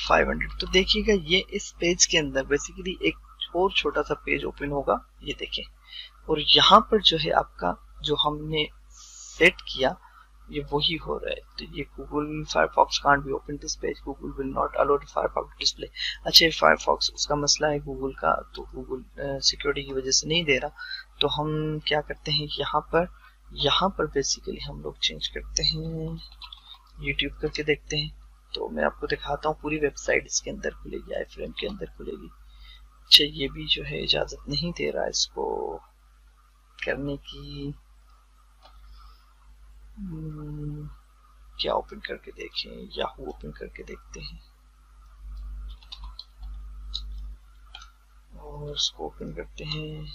500। तो देखिएगा ये इस पेज के अंदर बेसिकली एक और छोटा सा पेज ओपन होगा, ये देखें, और यहाँ पर जो है आपका जो हमने सेट किया ये वही हो रहा है। तो ये Google Firefox can't be open this page, Google will not allow the Firefox display. अच्छा, फायरफॉक्स उसका मसला है गूगल का, तो गूगल सिक्योरिटी की वजह से नहीं दे रहा। तो हम क्या करते हैं, यहाँ पर बेसिकली हम लोग चेंज करते हैं, यूट्यूब करके देखते हैं। तो मैं आपको दिखाता हूँ, पूरी वेबसाइट इसके अंदर खुलेगी, आई फ्रेम के अंदर खुलेगी। अच्छा, ये भी जो है इजाजत नहीं दे रहा इसको करने की। क्या ओपन करके देखें, याहू ओपन करके देखते हैं, और इसको ओपन करते हैं,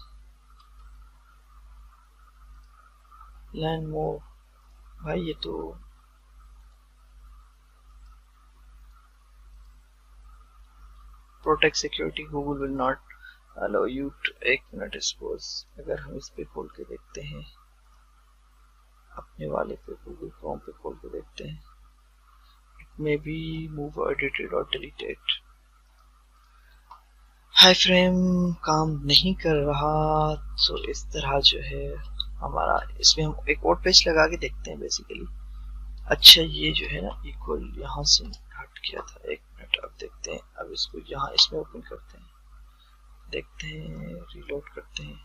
लर्न मोर। भाई ये तो protect security, Google will not hello you, एक मिनट, सपोज अगर हम इस पे खोल के देखते हैं, अपने वाले पे गूगल क्रोम पे खोल के देखते हैं, it may be move edited और डिलीटेड। हाई फ्रेम काम नहीं कर रहा, तो इस तरह जो है हमारा, इसमें हम एक और पेज लगा के देखते हैं बेसिकली। अच्छा ये जो है ना इक्वल यहाँ से हट गया था, एक मिनट, अब देखते हैं। अब इसको यहाँ इसमें ओपन करते हैं, देखते हैं, रीलोड करते हैं,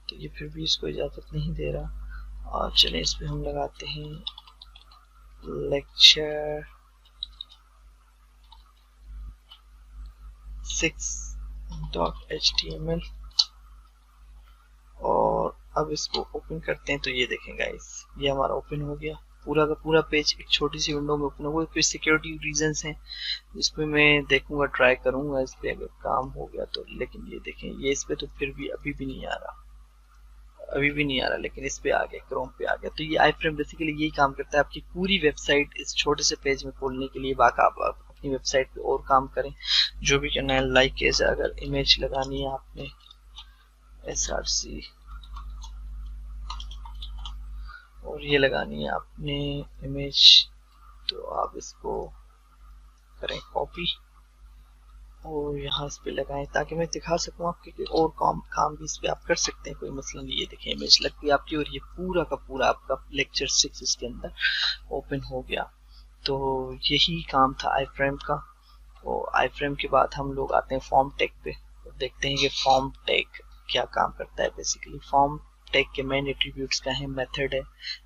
तो ये फिर भी इसको इजाजत नहीं दे रहा। और चलें इस पे हम लगाते हैं लेक्चर 6.html और अब इसको ओपन करते हैं। तो ये देखें गाइस, ये हमारा ओपन हो गया, पूरा का पूरा पेज एक छोटी सी विंडो में ओपन हो गया। कुछ सिक्योरिटी रीजंस हैं जिसपे मैं देखूंगा, ट्राई करूंगा इस पे अगर काम हो गया तो। लेकिन ये देखें, ये इस पे तो फिर भी अभी भी नहीं आ रहा, अभी भी नहीं आ रहा, लेकिन इस पे आ गया, क्रोम पे आ गया। तो ये आई फ्रेम बेसिकली यही काम करता है, आपकी पूरी वेबसाइट इस छोटे से पेज में खोलने के लिए। बाकी आप अपनी वेबसाइट पे और काम करें, जो भी करना है, लाइक कैसे अगर इमेज लगानी है आपने src और ये लगानी है आपने इमेज, तो आप इसको करें कॉपी और यहाँ इस पे लगाएं, ताकि मैं दिखा सकूं आपके कि और काम भी इस पे आप कर सकते हैं, कोई मसला नहीं। ये देखें इमेज लग गई आपकी और ये पूरा का पूरा आपका लेक्चर 6 इसके अंदर ओपन हो गया। तो यही काम था आई फ्रेम का। और आई फ्रेम के बाद हम लोग आते हैं फॉर्म टैग पे और देखते हैं कि फॉर्म टैग क्या काम करता है। बेसिकली फॉर्म टैग के मेन एट्रीब्यूट्स क्या है, मेथड है,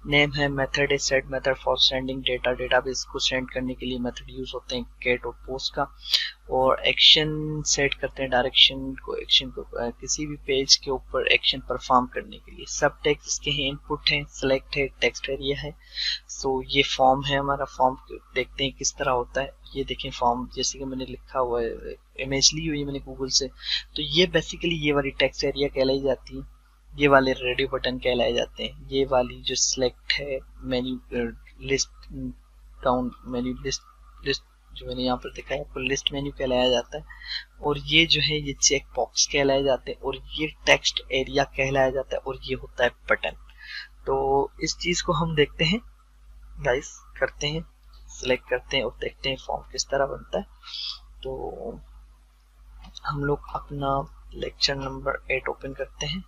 नेम है, मेथड है, set method for sending data, database को सेंड करने के लिए मेथड यूज होते हैं गेट और पोस्ट का, और एक्शन सेट करते हैं, डायरेक्शन को, एक्शन को किसी भी पेज के ऊपर एक्शन परफॉर्म करने के लिए। सब टैग इसके हैं, इनपुट है, सिलेक्ट है, टेक्स्ट एरिया है। सो ये फॉर्म है हमारा। फॉर्म देखते हैं किस तरह होता है। ये देखें फॉर्म, जैसे कि मैंने लिखा हुआ है, इमेज ली हुई है मैंने गूगल से, तो ये बेसिकली ये वाली टेक्स्ट एरिया कहलाई जाती है, ये वाले रेडियो बटन कहलाए जाते हैं, ये वाली जो सिलेक्ट है, menu list down, menu list जो मैंने यहाँ पर दिखा है आपको, लिस्ट मेन्यू कहलाया जाता है। और ये जो है ये चेक बॉक्स कहलाए जाते हैं, और ये टेक्स्ट एरिया कहलाया जाता है, और ये होता है बटन। तो इस चीज को हम देखते हैं गाइस, करते हैं, सिलेक्ट करते हैं और देखते हैं फॉर्म किस तरह बनता है। तो हम लोग अपना लेक्चर नंबर 8 ओपन करते हैं,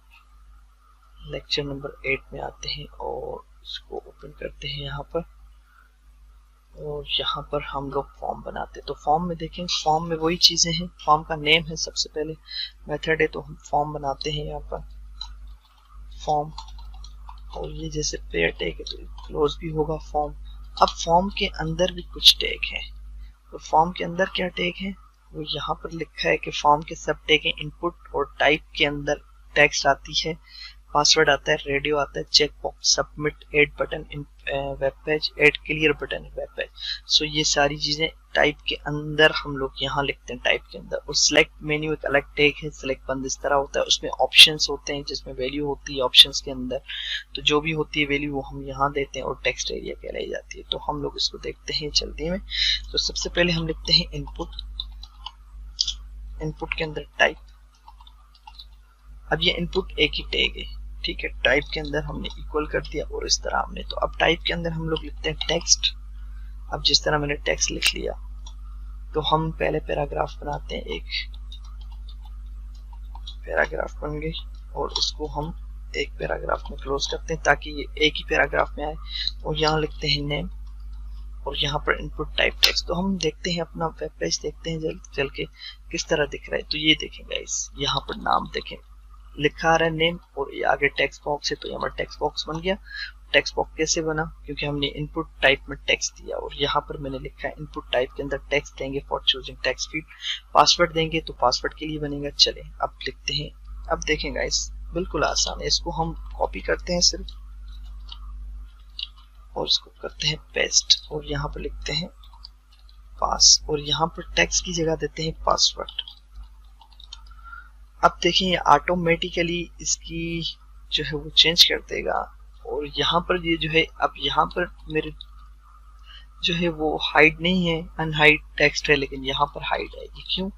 लेक्चर नंबर 8 में आते हैं और इसको ओपन करते हैं यहाँ पर, और यहाँ पर हम लोग फॉर्म बनाते हैं। तो फॉर्म में देखें, फॉर्म में वही चीजें हैं, फॉर्म का नेम है सबसे पहले, मेथड है, तो हम फॉर्म बनाते हैं यहाँ पर फॉर्म, और ये जैसे पेयर टैग है तो क्लोज भी होगा फॉर्म। अब फॉर्म के अंदर भी कुछ टैग हैं, तो फॉर्म के अंदर क्या टैग है वो यहाँ पर लिखा है कि फॉर्म के सब टैग हैं, इनपुट और टाइप के अंदर टेक्स्ट आती है, पासवर्ड आता है, रेडियो आता है, check box, submit, add button in web page, add clear button in web page. So ये सारी चीजें टाइप के अंदर हम लोग यहाँ लिखते हैं, टाइप के अंदर। और सिलेक्ट मेन्यू एक अलग टैग है, सिलेक्ट बंद इस तरह होता है, उसमें ऑप्शंस होते हैं जिसमें वैल्यू होती है ऑप्शंस के अंदर, तो जो भी होती है वैल्यू वो हम यहाँ देते हैं, और टेक्स्ट एरिया कहलाई जाती है। तो हम लोग इसको देखते हैं जल्दी में। तो सबसे पहले हम लिखते हैं इनपुट, इनपुट के अंदर टाइप। अब ये इनपुट एक ही टैग है, ठीक है, टाइप के अंदर हमने इक्वल कर दिया और इस तरह हमने। तो अब टाइप के अंदर हम लोग लिखते हैं टेक्स्ट। अब जिस तरह मैंने टेक्स्ट लिख लिया, तो हम पहले पैराग्राफ बनाते हैं, एक पैराग्राफ बन गई, और इसको हम एक पैराग्राफ में क्लोज करते हैं ताकि ये एक ही पैराग्राफ में आए। और यहाँ लिखते हैं नेम, और यहाँ पर इनपुट टाइप टेक्स्ट। तो हम देखते हैं अपना वेब पेज, देखते हैं चल के किस तरह दिख रहा है। तो ये देखें गाइस, यहाँ पर नाम देखें, लिखा आ रहा है नेम, और ये आगे टेक्स्ट बॉक्स है, तो यहाँ पर टेक्स्ट बॉक्स बन गया। टेक्स्ट बॉक्स कैसे बना, क्योंकि हमने इनपुट टाइप में टेक्स्ट दिया, और यहाँ पर मैंने लिखा है इनपुट टाइप के अंदर टेक्स्ट देंगे for choosing text field, password देंगे तो पासवर्ड के लिए बनेगा। चले अब लिखते हैं, अब देखें गाइस बिल्कुल आसान है, इसको हम कॉपी करते हैं सिर्फ, और इसको करते हैं पेस्ट, और यहाँ पर लिखते हैं पास, और यहाँ पर टेक्स्ट की जगह देते हैं पासवर्ड। अब देखें ये ऑटोमेटिकली इसकी जो है वो चेंज कर देगा, और यहाँ पर ये जो है, अब यहाँ पर मेरे जो है वो हाइड नहीं है, अनहाइड टेक्स्ट है, लेकिन यहाँ पर हाइड है। ये क्यों,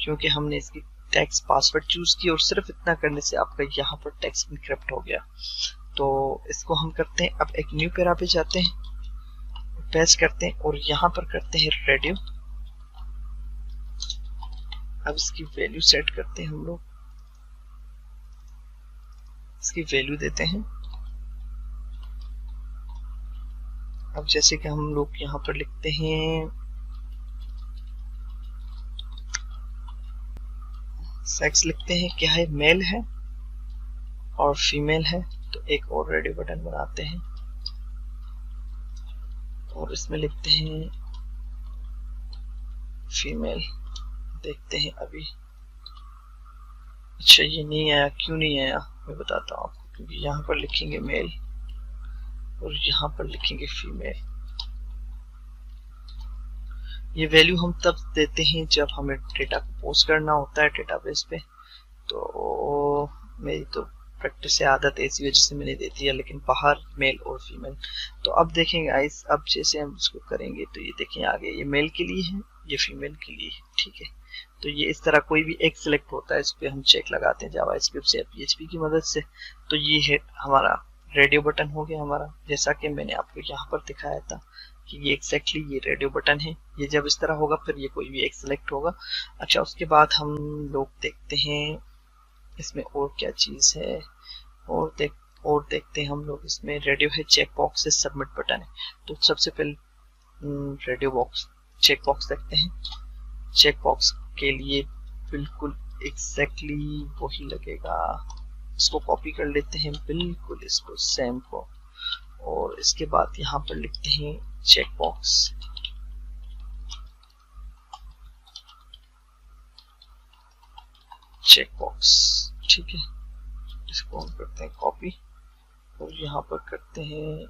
क्योंकि हमने इसकी टेक्स्ट पासवर्ड चूज किया और सिर्फ इतना करने से आपका यहाँ पर टेक्स्ट इनक्रिप्ट हो गया। तो इसको हम करते हैं, अब एक न्यू पैरा पे जाते हैं, पेस्ट करते हैं और यहाँ पर करते हैं रेडियो। अब इसकी वैल्यू सेट करते हैं हम लोग, इसकी वैल्यू देते हैं। अब जैसे कि हम लोग यहाँ पर लिखते हैं सेक्स, लिखते हैं क्या है, मेल है और फीमेल है, तो एक और रेडियो बटन बनाते हैं और इसमें लिखते हैं फीमेल। देखते हैं अभी, अच्छा ये नहीं आया, क्यों नहीं आया मैं बताता हूँ आपको, क्योंकि यहाँ पर लिखेंगे मेल और यहाँ पर लिखेंगे फीमेल। ये वैल्यू हम तब देते हैं जब हमें डेटा को पोस्ट करना होता है डेटाबेस पे। तो मेरी तो प्रैक्टिस से आदत है, इसी वजह से मैंने दे दिया, लेकिन बाहर मेल और फीमेल। तो अब देखेंगे गाइस, अब जैसे हम इसको करेंगे तो ये देखें आगे, ये मेल के लिए है, ये फीमेल के लिए है, ठीक है। तो ये इस तरह कोई भी एक सिलेक्ट होता है, इस पर हम चेक लगाते हैं जावास्क्रिप्ट से या PHP की मदद से। तो ये है हमारा रेडियो बटन हो गया हमारा, जैसा कि मैंने आपको यहाँ पर दिखाया था कि ये एग्जैक्टली ये रेडियो बटन है। ये जब इस तरह होगा फिर ये कोई भी एक सिलेक्ट होगा। अच्छा, उसके बाद हम लोग देखते हैं इसमें और क्या चीज़ है, और देखते हैं हम लोग इसमें रेडियो है, चेक बॉक्स है, सबमिट बटन है। तो सबसे पहले रेडियो बॉक्स चेक बॉक्स देखते हैं। चेक बॉक्स के लिए बिल्कुल एग्जैक्टली वही लगेगा, इसको कॉपी कर लेते हैं बिल्कुल इसको सेम को, और इसके बाद यहाँ पर लिखते हैं चेक बॉक्स। चेक बॉक्स, ठीक है, इसको हम करते हैं कॉपी और यहाँ पर करते हैं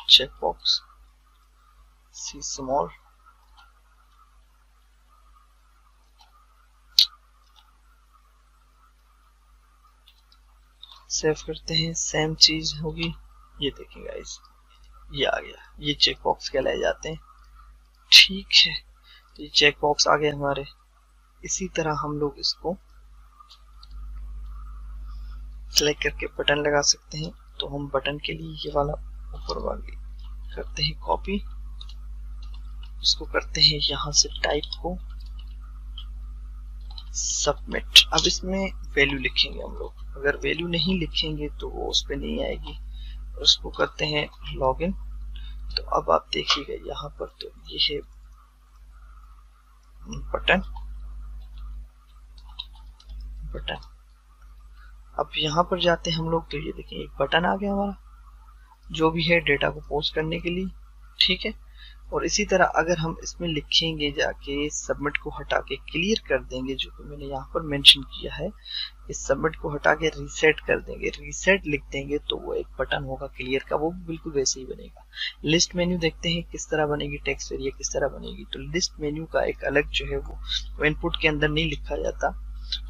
check box C small, save करते हैं, सेम चीज होगी। ये देखिए गाइस, ये आ गया, ये चेक बॉक्स कहलाए जाते हैं, ठीक है। तो ये चेक बॉक्स आ गए हमारे। इसी तरह हम लोग इसको सेलेक्ट करके बटन लगा सकते हैं। तो हम बटन के लिए ये वाला ऊपर वाली करते हैं कॉपी, इसको करते हैं यहाँ से टाइप को सबमिट। अब इसमें वैल्यू लिखेंगे हम लोग, अगर वैल्यू नहीं लिखेंगे तो वो उस पर नहीं आएगी। उसको करते हैं लॉगिन। तो अब आप देखिएगा यहाँ पर, तो ये है बटन। अब यहाँ पर जाते हैं हम लोग, तो ये देखिए एक बटन आ गया हमारा, जो भी है डेटा को पोस्ट करने के लिए, ठीक है। और इसी तरह अगर हम इसमें लिखेंगे जाके सबमिट को हटा के क्लियर कर देंगे, जो कि मैंने यहाँ पर मेंशन किया है, इस सबमिट को हटा के रीसेट कर देंगे, रीसेट लिख देंगे, तो वो एक बटन होगा क्लियर का, वो भी बिल्कुल वैसे ही बनेगा। लिस्ट मेन्यू देखते हैं किस तरह बनेगी, टेक्स्ट एरिया किस तरह बनेगी। तो लिस्ट मेन्यू का एक अलग जो है वो इनपुट के अंदर नहीं लिखा जाता।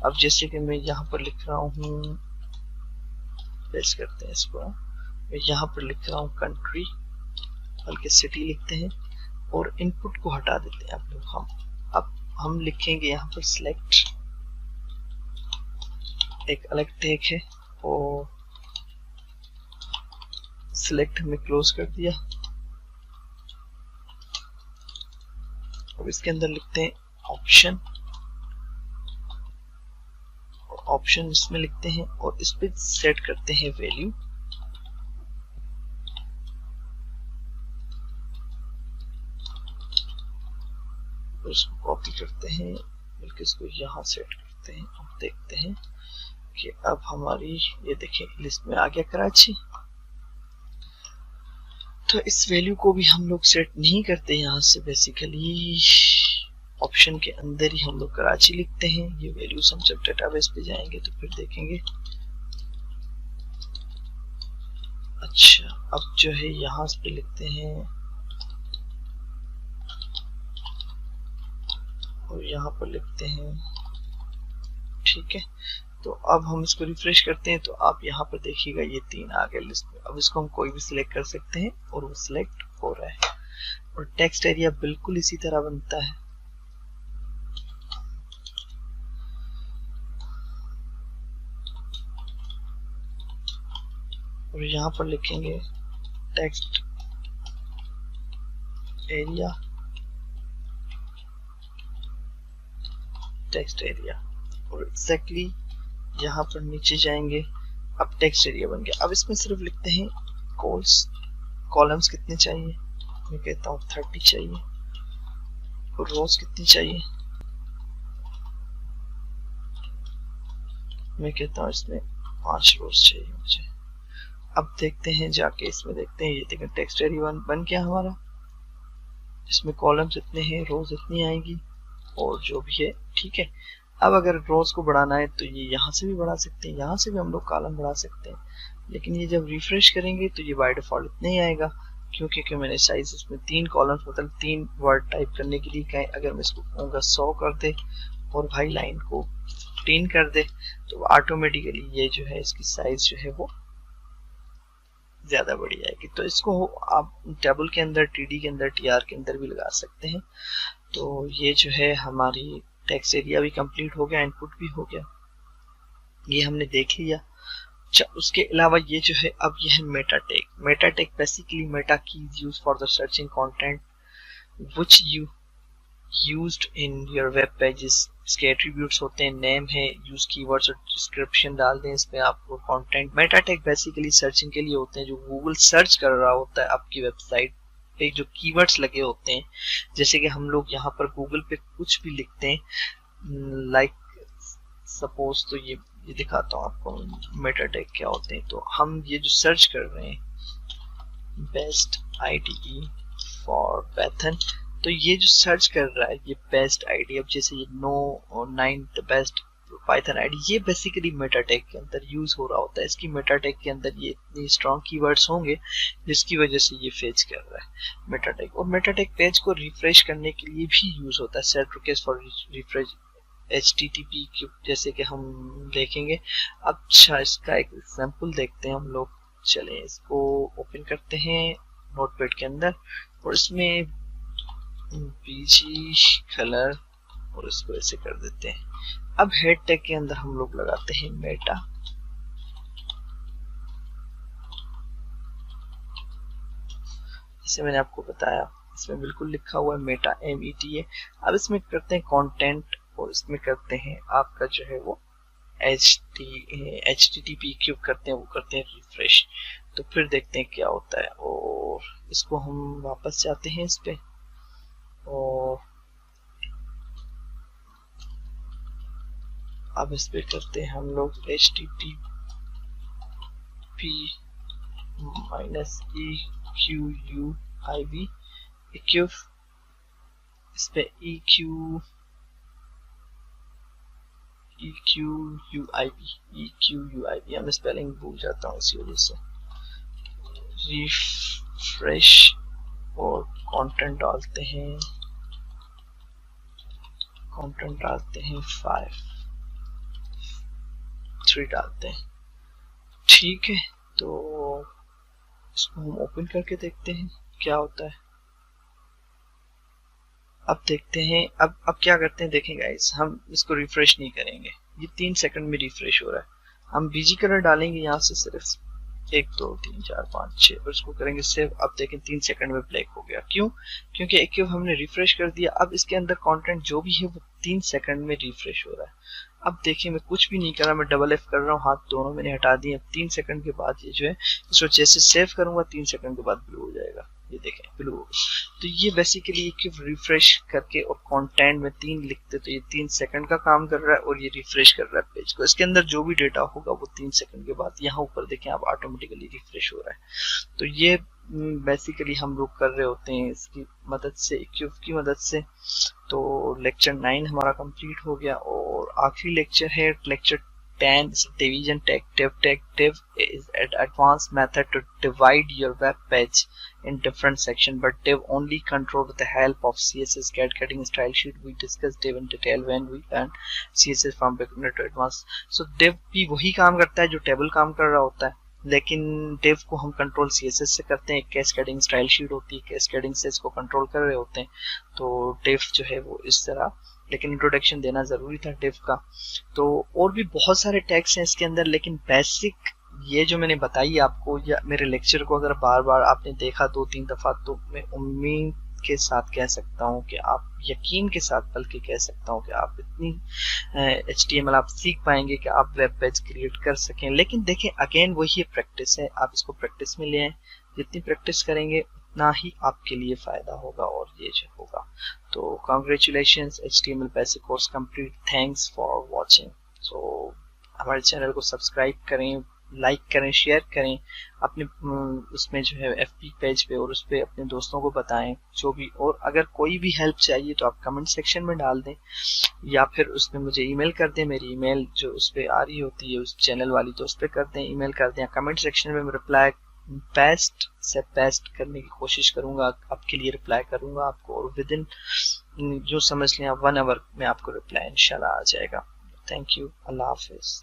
अब जैसे कि मैं यहाँ पर लिख रहा हूँ, पेस्ट करते हैं इसको, मैं यहाँ पर लिख रहा हूँ कंट्री, बल्कि सिटी लिखते हैं और इनपुट को हटा देते हैं। अब हम लिखेंगे यहाँ पर सिलेक्ट, एक अलग टैग है, और सिलेक्ट हमने क्लोज कर दिया। अब इसके अंदर लिखते हैं ऑप्शन, ऑप्शन इसमें लिखते हैं और इस पे सेट करते हैं वैल्यू। और इसको कॉपी करते हैं, बल्कि इसको यहाँ सेट करते हैं। अब देखते हैं कि अब हमारी, ये देखें लिस्ट में आ गया कराची। तो इस वैल्यू को भी हम लोग सेट नहीं करते यहाँ से, बेसिकली ऑप्शन के अंदर ही हम लोग कराची लिखते हैं। ये वैल्यूज हम जब डेटाबेस पे जाएंगे तो फिर देखेंगे। अच्छा, अब जो है यहाँ पे लिखते हैं और यहाँ पर लिखते हैं, ठीक है। तो अब हम इसको रिफ्रेश करते हैं, तो आप यहाँ पर देखिएगा ये 3 आ गए लिस्ट में। अब इसको हम कोई भी सिलेक्ट कर सकते हैं और वो सिलेक्ट हो रहा है। और टेक्स्ट एरिया बिल्कुल इसी तरह बनता है, और यहाँ पर लिखेंगे टेक्स्ट एरिया, टेक्स्ट एरिया, और एग्जैक्टली यहाँ पर नीचे जाएंगे। अब टेक्स्ट एरिया बन गया। अब इसमें सिर्फ लिखते हैं कॉलम्स कितने चाहिए, मैं कहता हूँ 30 चाहिए, और रोज कितनी चाहिए, मैं कहता हूँ इसमें 5 रोज चाहिए मुझे। अब देखते हैं जाके इसमें देखते हैं, ये देखें टेक्स्ट एरिया बन गया हमारा, इसमें कॉलम्स इतने हैं, रोज इतनी आएंगी और जो भी है ठीक है। अब अगर रोज को बढ़ाना है तो ये यहाँ से भी बढ़ा सकते हैं, यहाँ से भी हम लोग कॉलम बढ़ा सकते हैं, लेकिन ये जब रिफ्रेश करेंगे तो ये बाय डिफॉल्ट इतना ही आएगा, क्योंकि मैंने साइज इसमें 3 कॉलम्स मतलब 3 वर्ड टाइप करने के लिए कहें। अगर मैं इसको कहूँगा 100 कर दे और भाई लाइन को 15 कर दे तो ऑटोमेटिकली ये जो है इसकी साइज जो है वो ज्यादा बढ़ जाएगी। तो इसको आप टेबल के अंदर, टीडी के अंदर, टीआर के अंदर भी लगा सकते हैं। तो ये जो है हमारी टेक्स्ट एरिया भी कंप्लीट हो गया, इनपुट भी हो गया, ये हमने देख लिया। अच्छा, उसके अलावा ये जो है अब ये है Meta tag. Meta tag basically Meta keys use for the searching content which you used in your web pages. इसके एट्रीब्यूट्स होते हैं, नेम है, यूज कीवर्ड्स और डिस्क्रिप्शन डाल दें इसमें आपको content. Meta tag basically searching के लिए होते हैं, जो गूगल सर्च कर रहा होता है आपकी वेबसाइट पे, जो कीवर्ड्स लगे होते हैं। जैसे कि हम लोग यहाँ पर गूगल पे कुछ भी लिखते हैं, लाइक सपोज, तो ये दिखाता हूँ आपको मेटा टैग क्या होते हैं। तो हम ये जो सर्च कर रहे हैं बेस्ट IDE फॉर पाइथन, तो ये जो सर्च कर रहा है ये बेस्ट आईडी, अब जैसे ये 9 द बेस्ट पाइथन आईडी, ये बेसिकली मेटा टैग के अंदर यूज हो रहा होता है। इसकी मेटा टैग के अंदर ये इतनी स्ट्रॉन्ग कीवर्ड्स होंगे जिसकी वजह से ये फेच कर रहा है मेटा टैग। और मेटा टैग पेज को रिफ्रेश करने के लिए भी यूज होता है, set request for refresh HTTP जैसे कि हम देखेंगे। अच्छा, इसका एक एग्जांपल देखते हैं हम लोग। चलें इसको ओपन करते हैं नोटपैड के अंदर, और इसमें बीजी कलर और इसको ऐसे कर देते हैं। अब हेड टैग के अंदर हम लोग लगाते हैं मेटा, जैसे मैंने आपको बताया इसमें बिल्कुल लिखा हुआ है मेटा META। अब इसमें करते हैं कंटेंट, और इसमें करते हैं आपका जो है वो HTTP क्यूब करते हैं, वो करते हैं रिफ्रेश। तो फिर देखते हैं क्या होता है। और इसको हम वापस जाते हैं इस पे, और अब इस पे करते हैं हम लोग HTTP -EQUIB EQ, इस पे EQUIB, मैं स्पेलिंग भूल जाता हूँ इसी वजह से। रिफ्रेश और कंटेंट डालते हैं 3 डालते हैं, ठीक है। तो इसको हम ओपन करके देखते हैं क्या होता है। अब देखते हैं, अब क्या करते हैं, देखें गाइस, हम इसको रिफ्रेश नहीं करेंगे, ये 3 सेकंड में रिफ्रेश हो रहा है। हम बीजी कलर डालेंगे यहाँ से सिर्फ 1 2 3 4 5 6 और इसको करेंगे सेव। अब देखें 3 सेकंड में ब्लैक हो गया, क्यों? क्योंकि एक हमने रिफ्रेश कर दिया। अब इसके अंदर कंटेंट जो भी है वो 3 सेकंड में रिफ्रेश हो रहा है। अब देखिए मैं कुछ भी नहीं कर रहा, मैं डबल F कर रहा हूँ, हाथ दोनों मैंने हटा दिए। 3 सेकंड के बाद ये जो है इसको जैसे सेव करूंगा 3 सेकंड के बाद ब्लू हो जाएगा, ये देखें ब्लू। तो ये बेसिकली रिफ्रेश करके और कंटेंट में 3 लिखते तो ये 3 सेकंड का काम कर रहा है, और ये रिफ्रेश कर रहा है पेज को। इसके अंदर जो भी डेटा होगा वो 3 सेकंड के बाद यहाँ ऊपर देखें आप ऑटोमेटिकली रिफ्रेश हो रहा है। तो ये बेसिकली हम लोग कर रहे होते हैं इसकी मदद से, इक्यूब की मदद से। तो लेक्चर 9 हमारा कंप्लीट हो गया, और आखिरी लेक्चर है lecture 10 division tag. Div is an advanced method to divide your web page in different sections, but div only control with the help of CSS getting style sheet. We discussed div in detail when we learned CSS from beginner to advanced. So div भी वही काम करता है जो table काम कर रहा होता है, लेकिन div को हम कंट्रोल CSS से करते हैं। कैस्केडिंग स्टाइल शीट होती है, कैस्केडिंग से इसको कंट्रोल कर रहे होते हैं। तो div जो है वो इस तरह, लेकिन इंट्रोडक्शन देना जरूरी था div का। तो और भी बहुत सारे टैग्स हैं इसके अंदर, लेकिन बेसिक ये जो मैंने बताई आपको, या मेरे लेक्चर को अगर बार बार आपने देखा 2-3 दफा, तो मैं उम्मीद के साथ कह सकता हूँ कि आप, यकीन के साथ बल्कि कह सकता हूँ कि आप इतनी HTML आप सीख पाएंगे कि आप वेब पेज क्रिएट कर सकें। लेकिन देखें, अगेन वही प्रैक्टिस है, आप इसको प्रैक्टिस में ले आए। जितनी प्रैक्टिस करेंगे उतना ही आपके लिए फ़ायदा होगा और ये जो होगा। तो congratulations, HTML basic course complete. Thanks for watching. So हमारे चैनल को सब्सक्राइब करें, लाइक करें, शेयर करें अपने उसमें जो है FB पेज पे, और उस पर अपने दोस्तों को बताएं जो भी। और अगर कोई भी हेल्प चाहिए तो आप कमेंट सेक्शन में डाल दें, या फिर उसमें मुझे ईमेल कर दें। मेरी ईमेल जो उस पर आ रही होती है उस चैनल वाली, तो उस पर कर दें, ईमेल कर दें। कमेंट सेक्शन में मैं रिप्लाई बेस्ट से बेस्ट करने की कोशिश करूंगा, आपके लिए रिप्लाई करूंगा आपको, और विद इन जो समझ लें आप 1 आवर में आपको रिप्लाई इंशाल्लाह आ जाएगा। Thank you, Allah Hafiz.